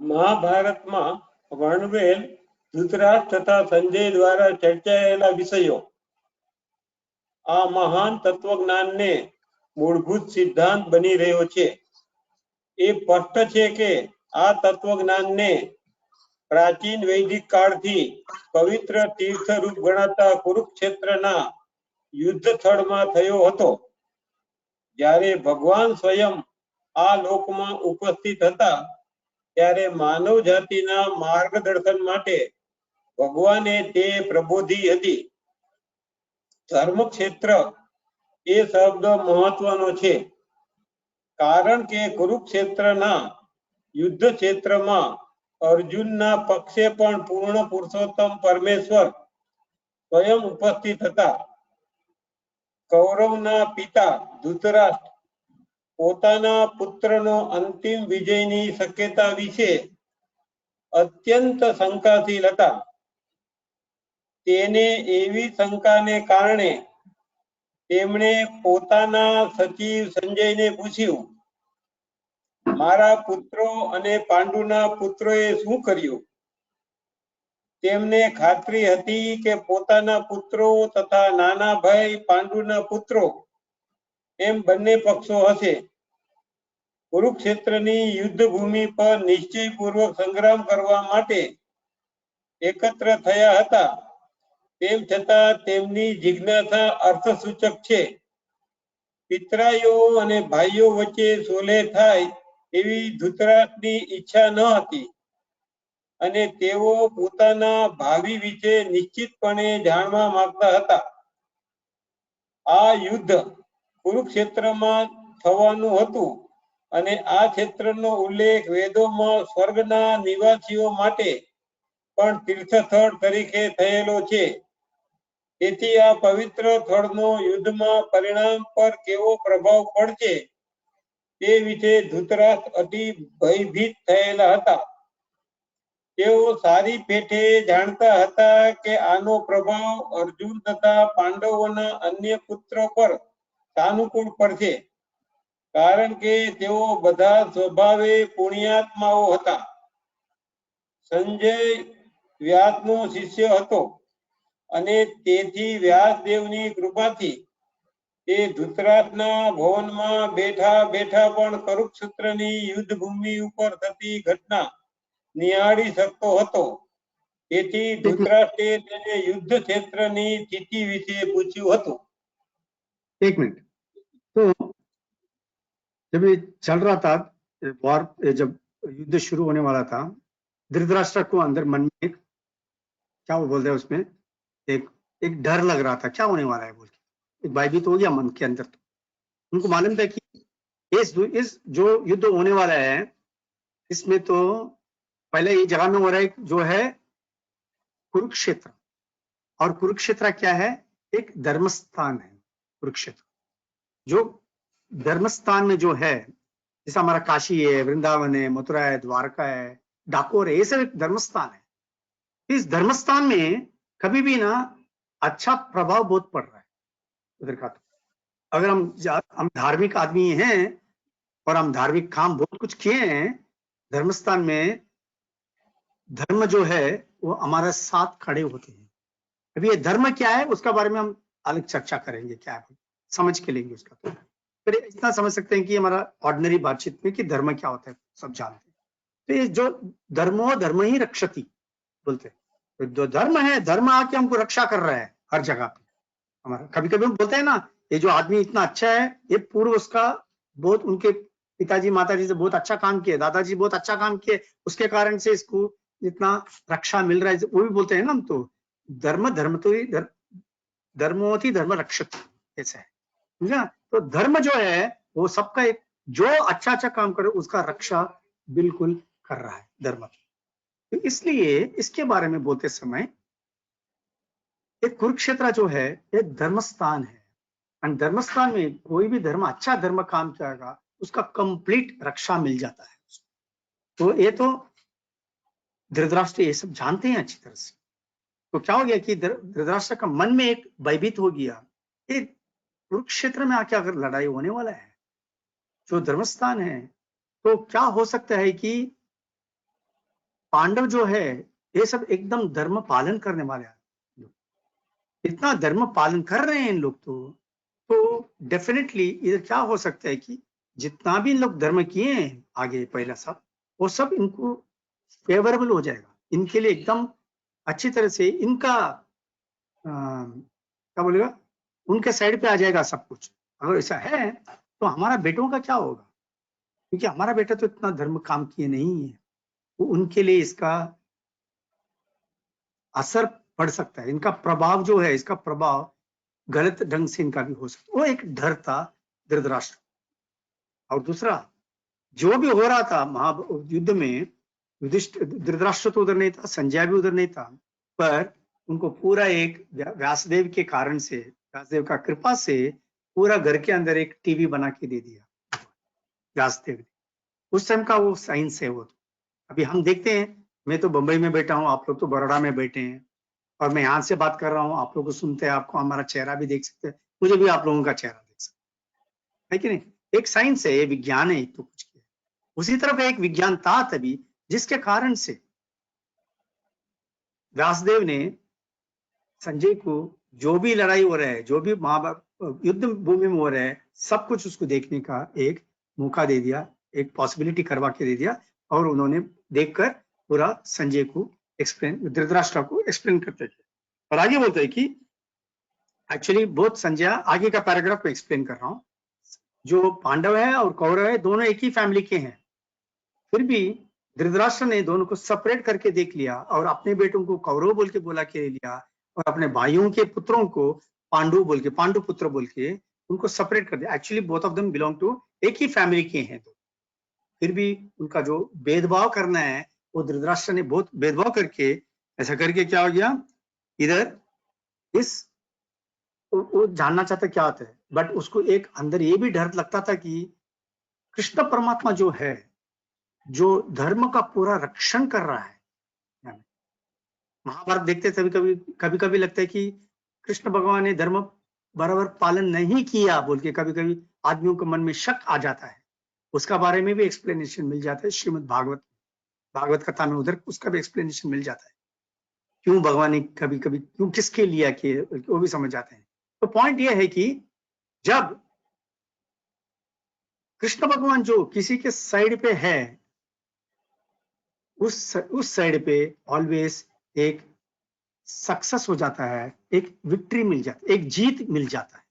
મહાભારતમાં વર્ણવેલ ધૃતરાષ્ટ્ર તથા સંજય દ્વારા ચર્ચાયેલા વિષયો આ મહાન તત્વજ્ઞાનને મૂળભૂત સિદ્ધાંત બની રહ્યો છે. એ સ્પષ્ટ છે કે આ તત્વજ્ઞાનને પ્રાચીન વૈદિક કાળથી પવિત્ર તીર્થરૂપ ગણાતા કુરુક્ષેત્રના યુદ્ધ સ્થળમાં થયો હતો. જ્યારે ભગવાન સ્વયં આ લોકમાં ઉપસ્થિત હતા, ત્યારે માનવ જાતિના માર્ગદર્શન માટે ભગવાને તે પ્રબોધી હતી. ધર્મક્ષેત્ર એ શબ્દ મહત્વનો છે, કારણ કે કુરુક્ષેત્રના યુદ્ધ ક્ષેત્રમાં અર્જુનના પક્ષે પણ પૂર્ણ પુરુષોત્તમ પરમેશ્વર સ્વયં ઉપસ્થિત હતા. કૌરવના પિતા ધૃતરાષ્ટ્ર પોતાના પુત્રનો અંતિમ વિજયની શક્યતા વિશે અત્યંત શંકાશીલ હતા. તેને એવી શંકાને કારણે તેમણે પોતાના સચિવ સંજયને પૂછ્યું, મારા પુત્રો અને પાંડુના પુત્રોએ શું કર્યું? તેમને ખાતરી હતી કે પોતાના પુત્રો તથા નાના ભાઈ પાંડુના પુત્રો એમ બંને પક્ષો હશે. કુરુક્ષેત્રની યુદ્ધ ભૂમિ પર નિશ્ચયપૂર્વક સંગ્રામ કરવા માટે એકત્ર થયા હતા. તેમ છતાં તેમની જિજ્ઞાસા અર્થસૂચક છે. પિતરાઈઓ અને ભાઈઓ વચ્ચે સોલે થાય એવી ધૃતરાષ્ટ્રની ઈચ્છા ન હતી, અને તેઓ પોતાના ભાવિ વિશે નિશ્ચિતપણે જાણવા માંગતા હતા. આ યુદ્ધ કુરુક્ષેત્રમાં થવાનું હતું, અને આ ક્ષેત્રનો ઉલ્લેખ વેદોમાં સ્વર્ગના નિવાસીઓ માટે પણ તીર્થસ્થળ તરીકે થયેલો છે. તેથી આ પવિત્ર સ્થળનો યુદ્ધમાં પરિણામ પર કેવો પ્રભાવ પડશે તે વિશે ધૃતરાષ્ટ્ર અતિ ભયભીત થયેલા હતા. તેઓ સારી પેઠે જાણતા હતા કે આનો પ્રભાવ અર્જુન તથા પાંડવોના અન્ય પુત્રો પર સાનુકૂળ પડશે, કારણ કે તેઓ બધા સ્વભાવે પુણ્યાત્માઓ હતા. સંજય વ્યાસનો શિષ્ય હતો, અને તેથી વ્યાસદેવની કૃપાથી તે ધૃતરાષ્ટ્રના ભવનમાં બેઠા બેઠા પણ કુરુક્ષેત્રની યુદ્ધ ભૂમિ ઉપર થતી ઘટના નિહાળી શકતો હતો. તેથી ધૃતરાષ્ટ્રે તેને યુદ્ધ ક્ષેત્રની સ્થિતિ વિશે પૂછ્યું હતું. एक मिनट, तो जब ये चल रहा था वॉर, जब युद्ध शुरू होने वाला था, धृतराष्ट्र को अंदर मन में एक क्या वो बोलते हैं उसमें एक डर लग रहा था, क्या होने वाला है बोल के, एक भयभीत हो गया मन के अंदर। तो उनको मालूम था कि इस जो युद्ध होने वाला है इसमें तो पहले ये जगह में हो रहा है जो है कुरुक्षेत्र, और कुरुक्षेत्र क्या है? एक धर्मस्थान है कुरुक्षेत्र। जो धर्मस्थान में जो है, जैसा हमारा काशी है, वृंदावन है, मथुरा है, द्वारका है, डाकोर है, ये सब एक धर्मस्थान है। इस धर्मस्थान में कभी भी ना अच्छा प्रभाव बहुत पड़ रहा है उधर का। तो अगर हम धार्मिक आदमी हैं और हम धार्मिक काम बहुत कुछ किए हैं, धर्मस्थान में धर्म जो है वो हमारे साथ खड़े होते हैं। अभी ये धर्म क्या है उसका बारे में हम अलग चर्चा करेंगे, क्या है समझ के लेंगे उसका। तो फिर इतना समझ सकते हैं कि हमारा ऑर्डिनरी बातचीत में कि धर्म क्या होता है सब जानते हैं। तो ये जो धर्मो धर्म ही रक्षति बोलते हैं, तो जो धर्म है, धर्म आके हमको रक्षा कर रहा है हर जगह पे हमारा। कभी कभी हम बोलते हैं ना, ये जो आदमी इतना अच्छा है, ये पूर्व उसका बहुत, उनके पिताजी माताजी से बहुत अच्छा काम किए, दादाजी बहुत अच्छा काम किए, उसके कारण से इसको इतना रक्षा मिल रहा है, वो भी बोलते हैं ना हम। तो धर्म तो ही धर्मोति धर्म रक्षति ऐसा है, ठीक है। तो धर्म जो है वो सबका एक, जो अच्छा काम करे उसका रक्षा बिल्कुल कर रहा है धर्म। तो इसलिए इसके बारे में बोलते समय एक कुरुक्षेत्र जो है एक धर्मस्थान है, और धर्मस्थान में कोई भी धर्म अच्छा धर्म काम करेगा उसका कंप्लीट रक्षा मिल जाता है। तो ये तो धृतराष्ट्र ये सब जानते हैं अच्छी तरह से। तो क्या हो गया कि धृतराष्ट्र का मन में एक भयभीत हो गया, ये कुरुक्षेत्र में आके अगर लड़ाई होने वाला है जो धर्मस्थान है, तो क्या हो सकता है कि पांडव जो है ये सब एकदम धर्म पालन करने वाले हैं, इतना धर्म पालन कर रहे हैं इन लोग। तो डेफिनेटली इधर क्या हो सकता है कि जितना भी इन लोग धर्म किए हैं आगे पहला सब, वो सब इनको फेवरेबल हो जाएगा, इनके लिए एकदम अच्छी तरह से इनका क्या बोलेगा, उनके साइड पे आ जाएगा सब कुछ। अगर ऐसा है तो हमारा बेटों का क्या होगा? क्योंकि हमारा बेटा तो इतना धर्म काम किए नहीं है, तो उनके लिए इसका असर पड़ सकता है, इनका प्रभाव जो है, इसका प्रभाव गलत ढंग से इनका भी हो सकता है। वो एक डर था धृतराष्ट्र। और दूसरा जो भी हो रहा था महायुद्ध में, धृतराष्ट्र तो उधर नहीं था, संजय भी उधर नहीं था, पर उनको पूरा एक व्यासदेव के कारण से, व्यासदेव का कृपा से पूरा घर के अंदर एक टीवी बना के दे दिया व्यासदेव ने। उस टाइम का वो साइंस है। वो अभी हम देखते हैं, मैं तो बंबई में बैठा हूँ, आप लोग तो बड़ौदा में बैठे हैं, और मैं यहाँ से बात कर रहा हूँ, आप लोग को सुनते हैं, आपको हमारा चेहरा भी देख सकते हैं, मुझे भी आप लोगों का चेहरा देख सकते है कि नहीं। एक साइंस है, ये विज्ञान है, तो कुछ किया। उसी तरह का एक विज्ञान था तभी, जिसके कारण से व्यासदेव ने संजय को जो भी लड़ाई हो रहा है, जो भी युद्ध भूमि में हो रहा है, सब कुछ उसको देखने का एक मौका दे दिया, एक पॉसिबिलिटी करवा के दे दिया, और उन्होंने देखकर पूरा संजय को एक्सप्लेन, धृतराष्ट्र को एक्सप्लेन करते थे। और आगे बोलते हैं कि एक्चुअली बहुत संजय, आगे का पैराग्राफ को एक्सप्लेन कर रहा हूँ, जो पांडव है और कौरव है दोनों एक ही फैमिली के हैं, फिर भी धृतराष्ट्र ने दोनों को सेपरेट करके देख लिया, और अपने बेटों को कौरव बोल के बोला के लिया, और अपने भाइयों के पुत्रों को पांडु बोल के, पांडु पुत्र बोल के उनको सेपरेट कर दिया। Actually both of them belong to एक ही फैमिली के हैं, तो फिर भी उनका जो भेदभाव करना है वो धृतराष्ट्र ने बहुत भेदभाव करके, ऐसा करके क्या हो गया, इधर इस वो जानना चाहता क्या होता है, बट उसको एक अंदर ये भी डर लगता था कि कृष्ण परमात्मा जो है, जो धर्म का पूरा रक्षण कर रहा है। महाभारत देखते कभी कभी लगता है कि कृष्ण भगवान ने धर्म बराबर पालन नहीं किया बोल के कभी कभी आदमियों के मन में शक आ जाता है। उसका बारे में भी एक्सप्लेनेशन मिल जाता है श्रीमद् भागवत कथा में, उधर उसका भी एक्सप्लेनेशन मिल जाता है, क्यों भगवान ने कभी कभी क्यों किसके लिया कि वो भी समझ जाते हैं। तो पॉइंट ये है कि जब कृष्ण भगवान जो किसी के साइड पे है, उस साइड पे ऑलवेज एक सक्सेस हो जाता है, एक विक्ट्री मिल जाती है, एक जीत मिल जाता है।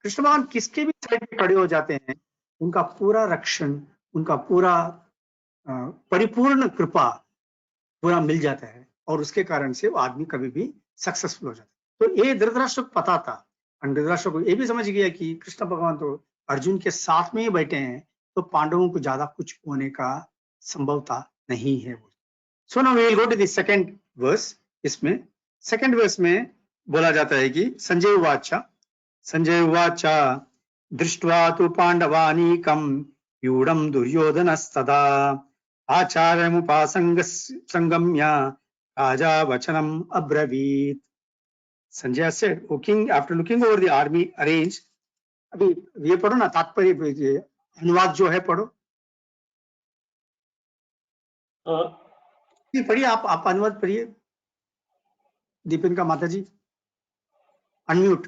कृष्ण भगवान किसके भी साइड पे खड़े हो जाते हैं, उनका पूरा रक्षण, उनका पूरा परिपूर्ण कृपा पूरा मिल जाता है, और उसके कारण से वो आदमी कभी भी सक्सेसफुल हो जाता है। तो ये धृतराष्ट्र को पता था, और धृतराष्ट्र को ये भी समझ गया कि कृष्ण भगवान तो अर्जुन के साथ में ही बैठे हैं, तो पांडवों को ज्यादा कुछ होने का संभवता नहीं है। So now we will go to the second verse. इसमें सेकंड वर्स में बोला जाता है कि संजय उवाच दृष्ट्वा तु पांडवानीकं व्यूढं दुर्योधनस्तदा आचार्यमुपासंगम्य राजा वचनम अब्रवीत। Sanjay said, O king, after looking over the army arranged, अभी ये पढ़ो ना, तात्पर्य अनुवाद जो है पढ़ो। पढ़िए, आप अनुवाद पढ़िए। दीपिका माता जी अनम्यूट।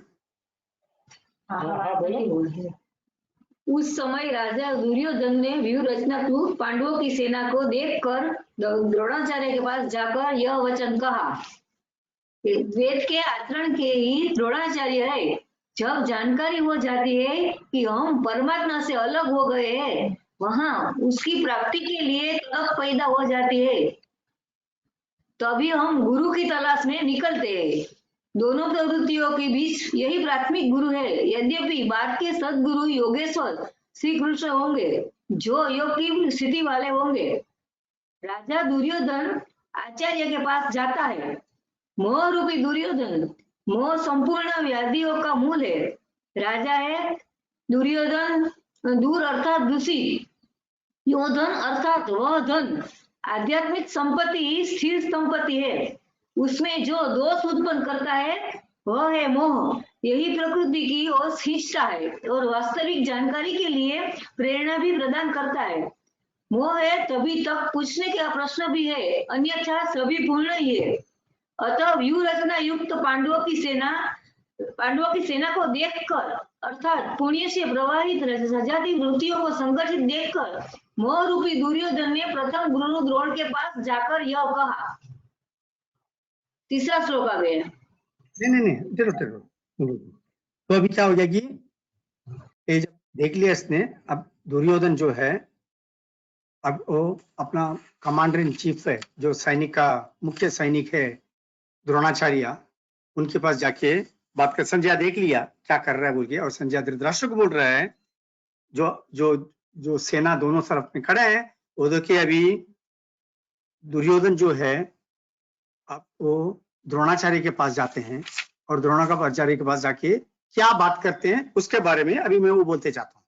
उस समय राजा दुर्योधन ने व्यूह रचनात्मक पांडवों की सेना को देखकर द्रोणाचार्य के पास जाकर यह वचन कहा। वेद के आचरण के ही द्रोणाचार्य है। जब जानकारी हो जाती है कि हम परमात्मा से अलग हो गए हैं, वहां उसकी प्राप्ति के लिए तड़प पैदा हो जाती है। तभी हम गुरु की तलाश में निकलते हैं। दोनों प्रवृत्तियों के बीच यही प्राथमिक गुरु है। यद्यपि बाद के सदगुरु योगेश्वर श्री कृष्ण होंगे, जो योग की स्थिति वाले होंगे। राजा दुर्योधन आचार्य के पास जाता है। मोह रूपी दुर्योधन, मोह संपूर्ण व्याधियों का मूल है। राजा है दुर्योधन, दूर अर्थात दूषित, योधन अर्थात वह धन। आध्यात्मिक संपत्ति स्थिर संपत्ति है। उसमें जो दोष उत्पन्न करता है वह है मोह। यही प्रकृति की ओर खींचता है और वास्तविक जानकारी के लिए प्रेरणा भी प्रदान करता है। मोह है तभी तक पूछने का प्रश्न भी है, अन्यथा सभी पूर्ण ही है। अतः व्यूह रचना युक्त पांडवों की सेना को देखकर, अर्थात पुण्य से प्रवाहित सजाती वृत्तियों को संगठित देखकर मोह रूपी दुर्योधन ने प्रथम गुरु द्रोण के पास जाकर यह कहा। तीसरा श्लोक आ गया। नहीं, तो अभी क्या हो गया कि ये जब देख लिया इसने, अब दुर्योधन जो है, अब वो अपना कमांडर इन चीफ है, जो सैनिक का मुख्य सैनिक है द्रोणाचार्य, उनके पास जाके बात कर। संजय देख लिया क्या कर रहा है बोल के, और संजय धृतराष्ट्र को बोल रहा है, जो सेना दोनों तरफ में खड़ा है, वो देखिए अभी दुर्योधन जो है, अब वो द्रोणाचार्य के पास जाते हैं और द्रोणाचार्य के पास जाके क्या बात करते हैं उसके बारे में अभी मैं वो बोलते जाता हूँ।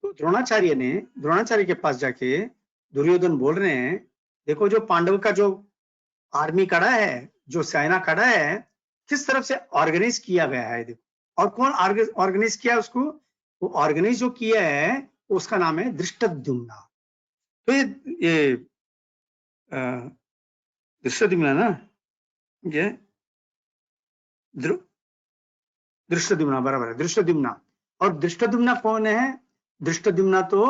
तो द्रोणाचार्य के पास जाके दुर्योधन बोल रहे हैं, देखो जो पांडव का जो आर्मी खड़ा है, जो सेना खड़ा है, किस तरफ से ऑर्गेनाइज किया गया है। देखो, और कौन ऑर्गेनाइज किया उसको? वो ऑर्गेनाइज जो किया है उसका नाम है धृष्टद्युम्न। तो ये धृष्टद्युम्न ना, ये धृष्टद्युम्न बराबर है, धृष्टद्युम्न। और धृष्टद्युम्न कौन है? धृष्टद्युम्न तो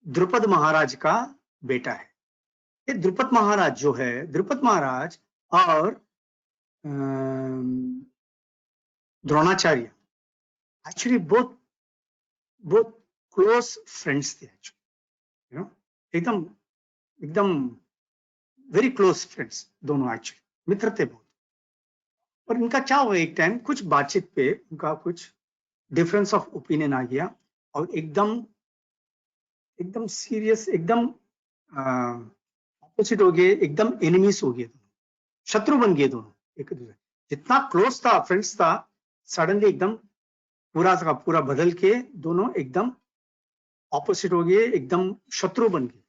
द्रुपद महाराज का बेटा है। ये द्रुपद महाराज जो है, द्रुपद महाराज और Dronacharya actually both close friends थे। यू नो, एकदम वेरी क्लोज फ्रेंड्स दोनों, एक्चुअली मित्र थे बहुत। और इनका क्या हुआ, एक टाइम कुछ बातचीत पे उनका कुछ डिफरेंस ऑफ ओपिनियन आ गया और एकदम सीरियस, एकदम ऑपोजिट हो गए, एकदम एनिमीज हो गए, दोनों शत्रु बन गए दोनों एक दूसरे। जितना क्लोज था, फ्रेंड्स था, सडनली एकदम पूरा का पूरा बदल के दोनों एकदम ऑपोजिट हो गए, एकदम शत्रु बन गए।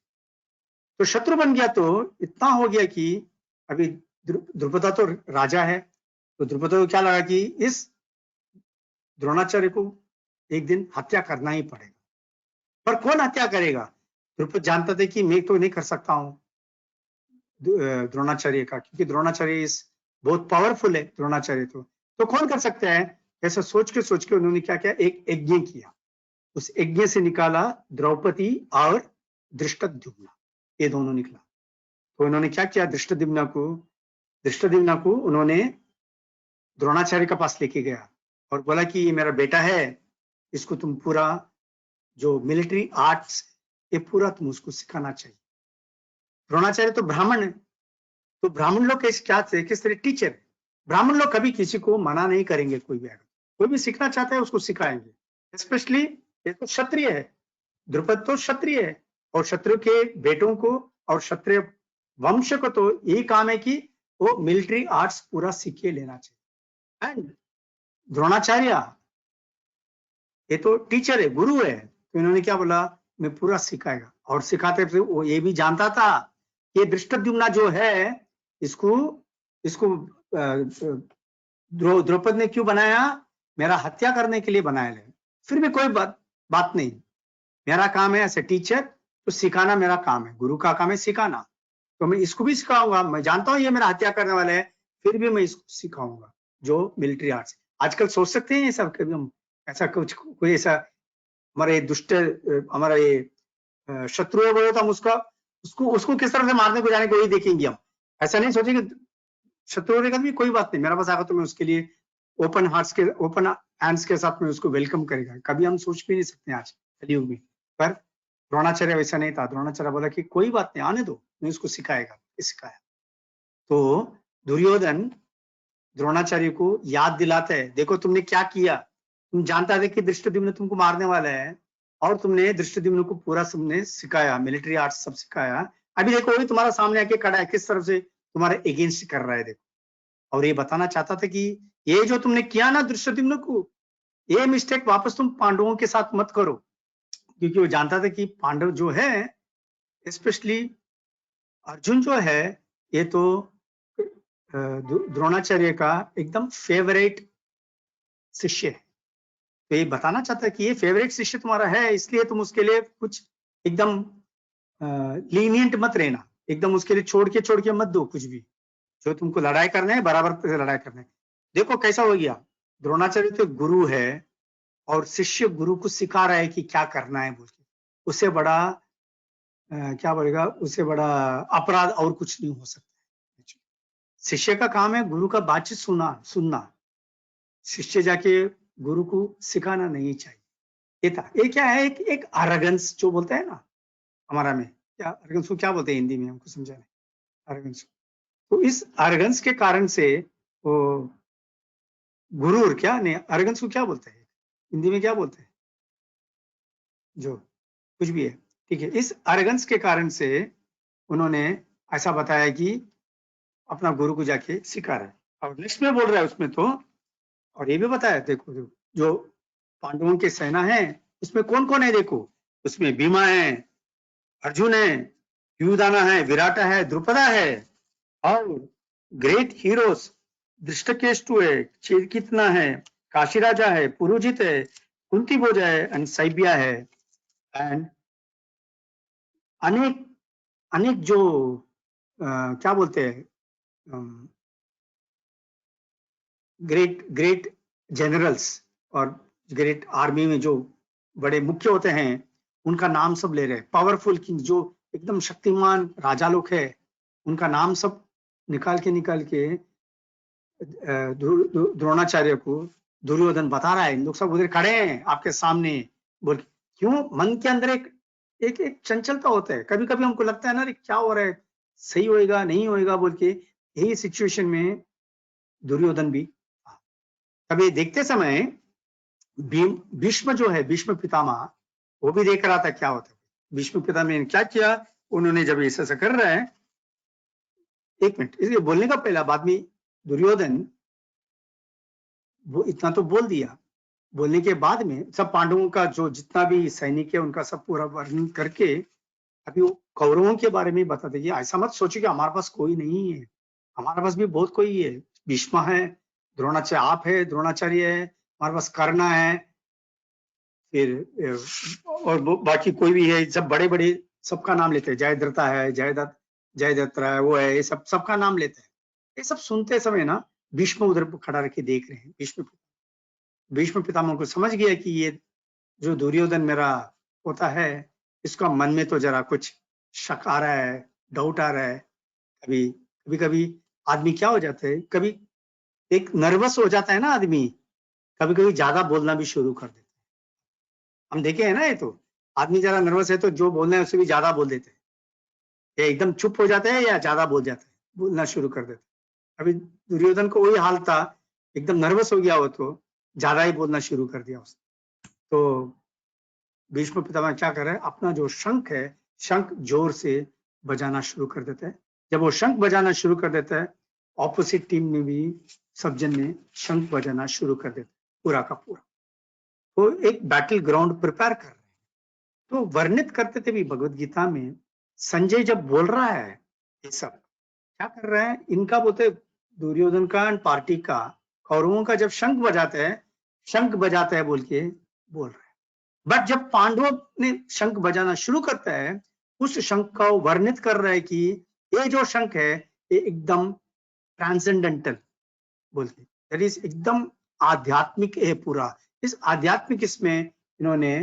तो शत्रु बन गया तो इतना हो गया कि अभी द्रुपद तो राजा है, तो द्रुपद को क्या लगा कि इस द्रोणाचार्य को एक दिन हत्या करना ही पड़ेगा। पर कौन हत्या करेगा? द्रुपद जानता था कि मैं तो नहीं कर सकता हूं द्रोणाचार्य का, क्योंकि द्रोणाचार्य बहुत पावरफुल है द्रोणाचार्य। तो कौन कर सकता है? ऐसा सोच के उन्होंने क्या किया, एक यज्ञ किया। उस यज्ञ से निकाला द्रौपदी और धृष्टद्युम्न, ये दोनों निकला। तो उन्होंने क्या किया, धृष्टद्युम्न को उन्होंने द्रोणाचार्य के पास लेके गया और बोला कि ये मेरा बेटा है, इसको तुम पूरा जो मिलिट्री आर्ट्स ये पूरा तुम उसको सिखाना चाहिए। द्रोणाचार्य तो ब्राह्मण है, तो ब्राह्मण लोग किस तरह टीचर, ब्राह्मण लोग कभी किसी को मना नहीं करेंगे। कोई भी सीखना चाहता है उसको सिखाएंगे। स्पेशली ये तो क्षत्रिय है, द्रुपद तो क्षत्रिय है, और क्षत्रिय के बेटों को और क्षत्रिय वंश को तो यही काम है कि वो मिलिट्री आर्ट्स पूरा सीख के लेना चाहिए। एंड द्रोणाचार्य ये तो टीचर है, गुरु है, तो इन्होंने क्या बोला, मैं पूरा सिखाएगा। और सिखाते थे वो ये भी जानता था ये धृष्टद्युम्न जो है इसको द्रौपदी ने क्यों बनाया, मेरा हत्या करने के लिए बनाया है। फिर भी कोई बात नहीं, मेरा काम है ऐसे टीचर तो सिखाना मेरा काम है, गुरु का काम है सिखाना, तो मैं इसको भी सिखाऊंगा। मैं जानता हूं ये मेरा हत्या करने वाले है, फिर भी मैं इसको सिखाऊंगा जो मिलिट्री आर्ट्स। आजकल सोच सकते हैं ये सब, कभी हम ऐसा कुछ कोई ऐसा हमारे दुष्ट हमारा ये शत्रु है बोले तो हम उसको किस तरह से मारने को जाने को, वही देखेंगे हम। ऐसा नहीं सोचेंगे शत्रु होने का भी कोई बात नहीं, मेरा पास आगा तो मैं उसके लिए ओपन हैंड्स के साथ में उसको वेलकम करेगा। कभी हम सोच भी नहीं सकते आज कलयुग में। पर द्रोणाचार्य वैसा नहीं था, द्रोणाचार्य बोला कि कोई बात नहीं, आने दो, मैं उसको सिखाएगा। सिखाया तो दुर्योधन द्रोणाचार्य को याद दिलाता है, देखो तुमने क्या किया, तुम जानता था कि धृष्टद्युम्न तुमको मारने वाला है और तुमने धृष्टद्युम्न को पूरा तुमने सिखाया, मिलिट्री आर्ट्स सब सिखाया। अभी देखो वही तुम्हारा सामने आके खड़ा है, किस तरफ से तुम्हारे अगेंस्ट कर रहा है देखो। और ये बताना चाहता था कि ये जो तुमने किया ना धृष्टद्युम्न को, ये मिस्टेक वापस तुम पांडवों के साथ मत करो, क्योंकि वो जानता था कि पांडव जो है, स्पेशली अर्जुन जो है, ये तो द्रोणाचार्य का एकदम फेवरेट शिष्य है। तो ये बताना चाहता है कि ये फेवरेट शिष्य तुम्हारा है, इसलिए तुम उसके लिए कुछ एकदम लीनियंट मत रहना, एकदम उसके लिए छोड़ के मत दो कुछ भी। जो तुमको लड़ाई करना है बराबर से लड़ाई करना है। देखो कैसा हो गया, द्रोणाचार्य तो गुरु है और शिष्य गुरु को सिखा रहा है कि क्या करना है बोल के। उससे बड़ा क्या बोलेगा, उससे बड़ा अपराध और कुछ नहीं हो सकता। शिष्य का काम है गुरु का बातचीत सुनना, शिष्य जाके गुरु को सिखाना नहीं चाहिए। ये था, ये क्या है, एक अरेगेंस जो बोलते हैं ना हमारा में, क्या अरेगेंस को क्या बोलते हैं हिंदी में, हमको समझाने अरेगेंस। तो इस अरेगेंस के कारण से वो गुरूर क्या नहीं, अरेगेंस को क्या बोलते हैं हिंदी में, क्या बोलते हैं, जो कुछ भी है, ठीक है। इस अरेगेंस के कारण से उन्होंने ऐसा बताया कि अपना गुरु को जाके सिखा रहा है। और नेक्स्ट में बोल रहा है उसमें तो, और ये भी बताया देखो जो पांडवों की सेना है उसमें कौन कौन है, देखो उसमें भीमा है, अर्जुन है, युधाना है, विराटा है, द्रुपदा है, और ग्रेट हीरोज धृष्टकेतु है, चिरकितना है, काशी राजा है, पुरोजित है, कुंती भोज है, एंड सैबिया है, एंड अनेक जो क्या बोलते हैं ग्रेट जनरल्स और ग्रेट आर्मी में जो बड़े मुख्य होते हैं उनका नाम सब ले रहे। पावरफुल किंग जो एकदम शक्तिमान राजा लोग है उनका नाम सब निकाल के द्रोणाचार्य को दुर्योधन बता रहा है। इन लोग सब उधर खड़े हैं आपके सामने बोल। क्यों, मन के अंदर एक चंचलता होता है, कभी कभी हमको लगता है ना क्या हो रहा है, सही होएगा नहीं होएगा बोल के। यही सिचुएशन में दुर्योधन भी कभी देखते समय भीष्म जो है, भीष्म पितामह, वो भी देख रहा था क्या होता है। भीष्म पितामह ने क्या किया, उन्होंने जब ऐसा कर रहे हैं, एक मिनट इसलिए बोलने का पहला, बाद में दुर्योधन वो इतना तो बोल दिया, बोलने के बाद में सब पांडवों का जो जितना भी सैनिक है उनका सब पूरा वर्णन करके अभी वो कौरवों के बारे में बता देंगे। ऐसा मत सोचिए कि हमारे पास कोई नहीं है, हमारे पास भी बहुत कोई है। भीष्म है, द्रोणाचार्य आप है, द्रोणाचार्य है, हमारे पास कर्ण है, फिर और बाकी कोई भी है, सब बड़े बड़े सबका नाम लेते हैं। जयद्रथा है, जयदत्त है, वो है, ये सबका नाम लेते हैं। ये सब सुनते समय ना भीष्म उधर खड़ा रख के देख रहे हैं। भीष्म पितामह को समझ गया कि ये जो दुर्योधन मेरा होता है इसका मन में तो जरा कुछ शक आ रहा है, डाउट आ रहा है। कभी आदमी क्या हो जाता है, कभी एक नर्वस हो जाता है ना आदमी, कभी ज्यादा बोलना भी शुरू कर देता है। हम देखे हैं ना, ये तो आदमी जरा नर्वस है तो जो बोलना है उससे भी ज्यादा बोल देते हैं, या एकदम चुप हो जाता है या ज्यादा बोल जाता है, बोलना शुरू कर देता है। अभी दुर्योधन को वही हाल था, एकदम नर्वस हो गया हो तो ज्यादा ही बोलना शुरू कर दिया उसने। तो भीष्म पितामह क्या कर रहे हैं, अपना जो शंख है, शंख जोर से बजाना शुरू कर देते हैं। जब वो शंख बजाना शुरू कर देता है, ऑपोजिट टीम में भी सब जन ने शंख बजाना शुरू कर देता है, पूरा का पूरा। तो एक बैटल ग्राउंड प्रिपेयर कर रहे हैं। तो वर्णित करते थे भी भगवत गीता में, संजय जब बोल रहा है ये सब क्या कर रहा है, इनका बोलते दुर्योधन का एंड पार्टी का, कौरवों का जब शंख बजाता है बोल के बोल रहे हैं। बट जब पांडवों ने शंख बजाना शुरू करता है, उस शंख का वर्णित कर रहा है कि ये जो शंख है ये एकदम ट्रांसेंडेंटल बोलते, दैट इज एकदम आध्यात्मिक है पूरा। इस आध्यात्मिक इसमें इन्होंने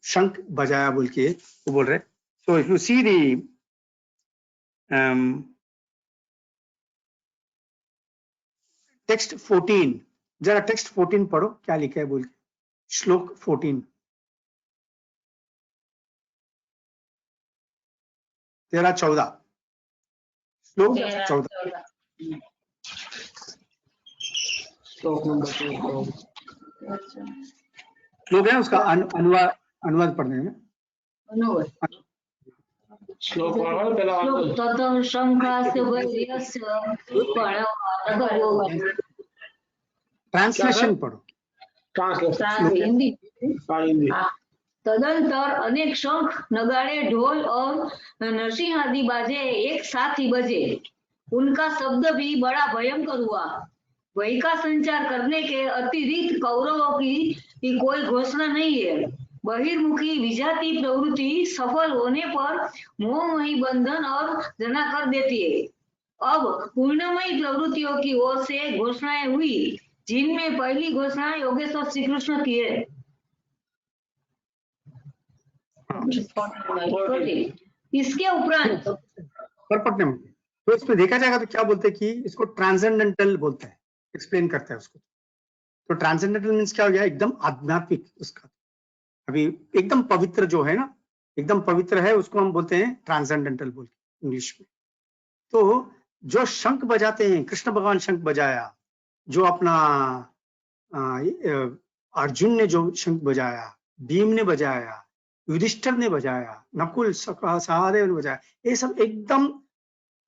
शंख बजाया बोल के वो बोल रहे। So if you see the text 14, जरा टेक्स्ट 14 पढ़ो क्या लिखा है बोल के, श्लोक 14, 13-14, श्लोक 14। श्लोक है उसका अनुवाद पढ़ने में। श्लोक पढ़ो पहला ततः शंखास्य वैर्यस्य प्रणवादको ट्रांसलेशन पढ़ो। हिंदी। हिंदी। तदंतर अनेक शंख नगाड़े ढोल और नरसिंह आदि बाजे एक साथ ही बजे, उनका शब्द भी बड़ा भयंकर हुआ। वही का संचार करने के अतिरिक्त कौरवों की कोई घोषणा नहीं है। बहिर्मुखी विजाति प्रवृत्ति सफल होने पर मोहमयी बंधन और जना कर देती है। अब पूर्णमयी प्रवृत्तियों की ओर से घोषणाएं हुई, जिनमें पहली घोषणा योगेश्वर श्री कृष्ण की है। इसके उपरांत परपटने में तो इसमें देखा जाएगा तो क्या बोलते हैं कि इसको ट्रांसेंडेंटल बोलते हैं, एक्सप्लेन करता है उसको। तो ट्रांसेंडेंटल मीन्स क्या हो गया, एकदम आध्यात्मिक उसका। अभी एकदम पवित्र जो है ना, एकदम पवित्र है, उसको हम बोलते हैं ट्रांसेंडेंटल बोल के इंग्लिश में। तो जो शंख बजाते हैं, कृष्ण भगवान शंख बजाया, जो अपना अर्जुन ने जो शंख बजाया, भीम ने बजाया, युधिष्ठिर ने बजाया, नकुल सहदेव ने बजाया, ये सब एकदम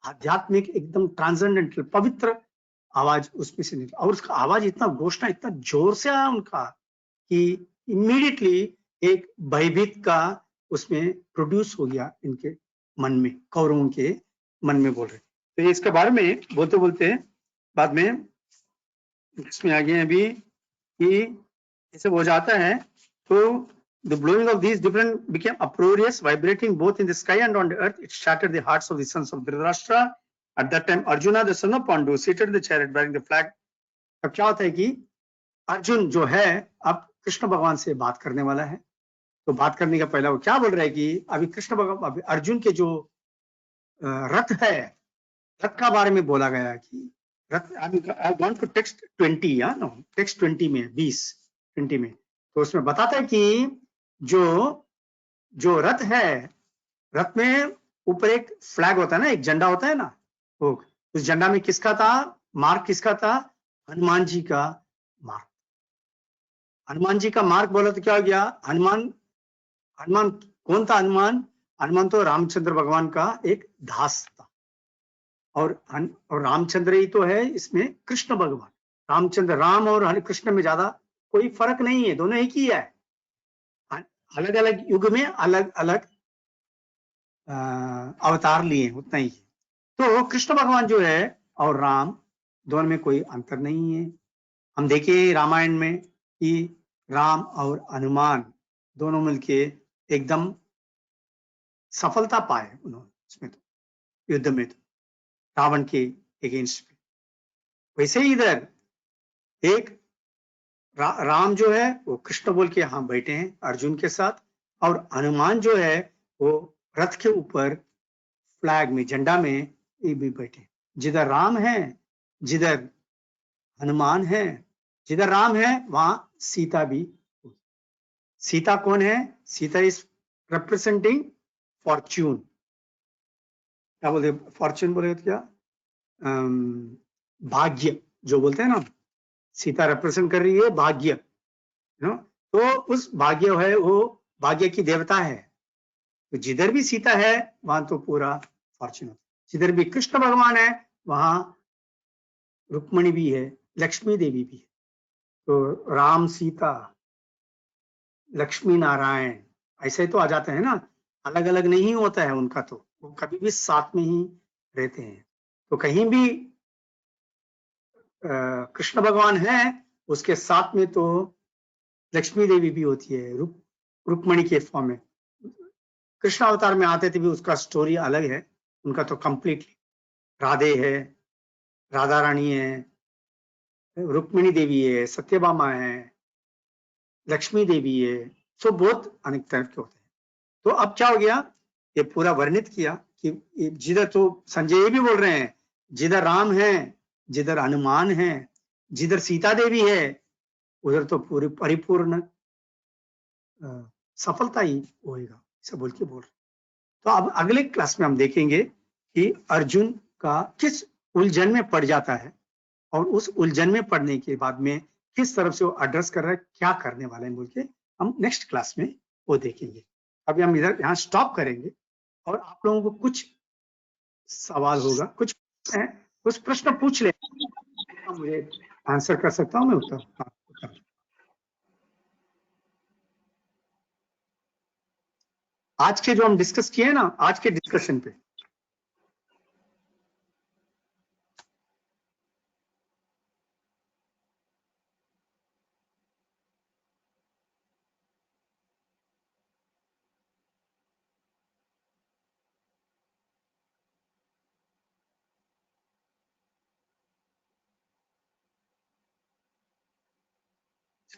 आध्यात्मिक, एकदम ट्रांसेंडेंटल पवित्र आवाज उसमें से निकला। और उसका आवाज इतना घोषणा इतना जोर से आया उनका कि इमीडिएटली एक भयभीत का उसमें प्रोड्यूस हो गया इनके मन में, कौरवों के मन में बोल रहे। तो इसके बारे में बोलते बोलते बाद में इसमें आगे अभी कि ऐसे हो जाता है। तो the blowing of these different became uproarious, vibrating both in the sky and on the earth. It shattered the hearts of the sons of Dhritarashtra. At that time, Arjuna, the son of Pandu, seated in the chariot bearing the flag. अब क्या होता है कि अर्जुन जो है अब कृष्ण भगवान से बात करने वाला है। तो बात करने का पहला वो क्या बोल रहा है कि अभी कृष्ण भगवान, अभी अर्जुन के जो रथ है, रथ का बारे में बोला गया कि रथ, I want to text 20, no text 20 में 20 में, तो उसमें बताता है कि जो रथ है, रथ में ऊपर एक फ्लैग होता है ना, एक झंडा होता है ना, वो उस झंडा में किसका था मार्क, किसका था, हनुमान जी का मार्क। हनुमान जी का मार्क बोला तो क्या हो गया, हनुमान कौन था, हनुमान तो रामचंद्र भगवान का एक दास था। और रामचंद्र ही तो है इसमें कृष्ण भगवान। रामचंद्र, राम और कृष्ण में ज्यादा कोई फर्क नहीं है, दोनों एक ही है। अलग अलग युग में अलग अलग अवतार लिए, उतना ही। तो कृष्ण भगवान जो है और राम दोनों में कोई अंतर नहीं है। हम देखें रामायण में कि राम और हनुमान दोनों मिलके एकदम सफलता पाए उन्होंने इसमें, तो युद्ध में तो रावण के अगेंस्ट में। वैसे ही इधर एक राम जो है वो कृष्ण बोल के यहाँ बैठे हैं अर्जुन के साथ, और हनुमान जो है वो रथ के ऊपर फ्लैग में, झंडा में ये भी बैठे। जिधर राम है, जिधर हनुमान है, जिधर राम है वहां सीता भी। सीता कौन है, सीता इज रिप्रेजेंटिंग फॉर्च्यून। क्या बोलते, फॉर्च्यून बोले तो क्या, भाग्य जो बोलते हैं ना, सीता रिप्रेजेंट कर रही है भाग्य, तो उस भाग्य है, वो भाग्य की देवता है। तो जिधर भी सीता है वहां तो पूरा फॉर्चून होता है। जिधर भी कृष्ण भगवान है वहां रुक्मणी भी है, लक्ष्मी देवी भी है। तो राम सीता लक्ष्मी नारायण ऐसे तो आ जाते हैं ना, अलग अलग नहीं होता है उनका, तो वो कभी भी साथ में ही रहते हैं। तो कहीं भी कृष्ण भगवान है उसके साथ में तो लक्ष्मी देवी भी होती है रुक्मणी के फॉर्म में। कृष्ण अवतार में आते थे भी उसका स्टोरी अलग है, उनका तो कंप्लीटली राधे है, राधा रानी है, रुक्मिणी देवी है, सत्यभामा है, लक्ष्मी देवी है। सो बहुत अनेक तरह के होते हैं। तो अब क्या हो गया, ये पूरा वर्णित किया कि जिधर तो संजय ये भी बोल रहे हैं जिधर राम है, जिधर हनुमान है, जिधर सीता देवी है, उधर तो पूरी परिपूर्ण सफलता ही होएगा, ऐसा बोल के बोल रहे। तो अब अगले क्लास में हम देखेंगे कि अर्जुन का किस उलझन में पड़ जाता है और उस उलझन में पड़ने के बाद में किस तरफ से वो एड्रेस कर रहा है, क्या करने वाले हैं बोल के हम नेक्स्ट क्लास में वो देखेंगे। अभी हम इधर यहाँ स्टॉप करेंगे और आप लोगों को कुछ सवाल होगा, कुछ प्रश्न पूछ ले, मुझे आंसर कर सकता हूँ मैं उत्तर। हाँ, उत्तर। आज के जो हम डिस्कस किए ना, आज के डिस्कशन पे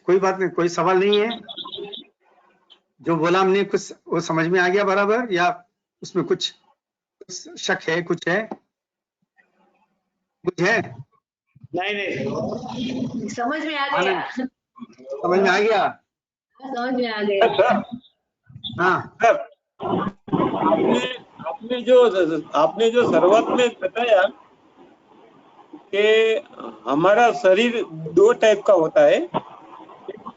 कोई बात नहीं, कोई सवाल नहीं है। जो बोला हमने कुछ वो समझ में आ गया बराबर, या उसमें कुछ शक है, कुछ है, कुछ है? नहीं समझ में आ गया। समझ में आ गया? समझ में आ गया। हाँ सर, आपने जो शुरुआत में बताया कि हमारा शरीर दो टाइप का होता है,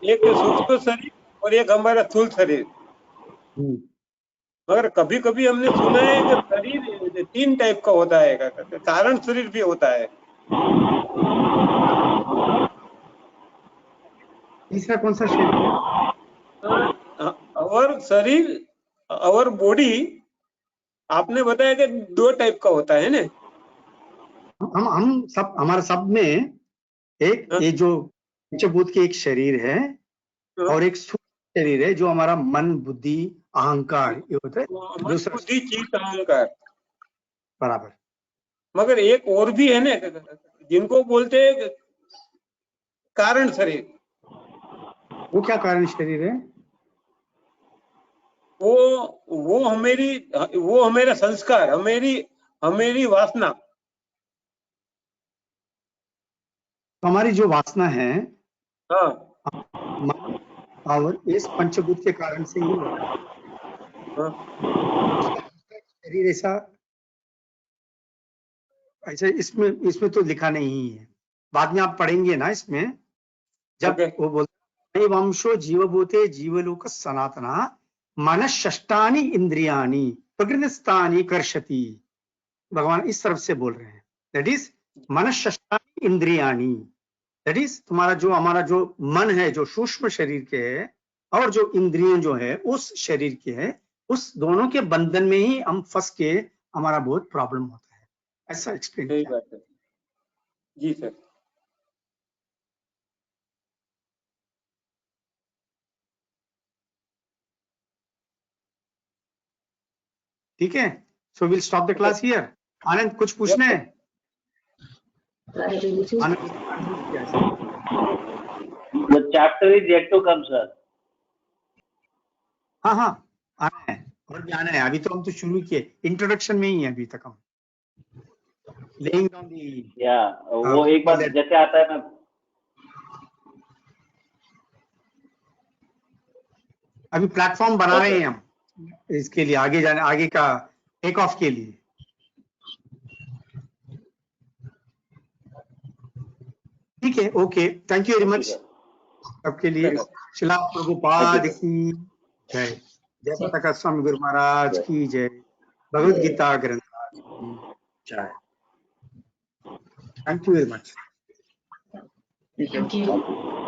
एक सूक्ष्म शरीर और एक हमारा स्थूल शरीर। मगर कभी कभी हमने सुना है कि शरीर 3 टाइप का होता है, कारण शरीर भी होता है। तीसरा कौन सा शरीर है? और शरीर और बॉडी आपने बताया कि 2 टाइप का होता है ना। हम सब, हमारा सब में एक ये जो पंचभूत के एक शरीर है और एक सूक्ष्म शरीर है जो हमारा मन, बुद्धि, अहंकार ये होता है। दूसरा बुद्धि, चित्त, अहंकार बराबर। मगर एक और भी है ना जिनको बोलते हैं कारण शरीर। वो क्या कारण शरीर है? वो हमारा संस्कार, हमारी वासना। हमारी जो वासना है, हाँ, और इस पंचभूत के कारण से ही होता है। शरीर ऐसा इसमें तो लिखा नहीं है, बाद में आप पढ़ेंगे ना इसमें, जब वो बोलते वंशो जीवभूते जीवलोक सनातना मनष्टानि इंद्रियाणि प्रकृतिस्थानि कर्षति। भगवान इस तरफ से बोल रहे हैं, दैट इज मनष्टानि इंद्रियाणि, दैट इज हमारा जो मन है जो सूक्ष्म शरीर के है और जो इंद्रियों जो है उस शरीर के है, उस दोनों के बंधन में ही हम फंस के हमारा बहुत प्रॉब्लम होता है। ऐसा एक्सप्लेन सही किया। बात है जी सर। ठीक है, so will stop the class here. Anand कुछ पूछना है? The chapter is yet to come, sir. हाँ हाँ आना है, और भी आना है। अभी तो हम तो शुरू किए, इंट्रोडक्शन में ही है अभी तक हम। Laying down the वो एक बार जैसे आता है ना, अभी प्लेटफॉर्म बना रहे हैं हम इसके लिए, आगे का टेक ऑफ के लिए। ठीक है, okay, thank you very much सबके लिए। शिला प्रभुपाद की जय, जय पताका स्वामी गुरु महाराज की जय, भगवद गीता ग्रंथ चाय। Thank you very much. Thank you.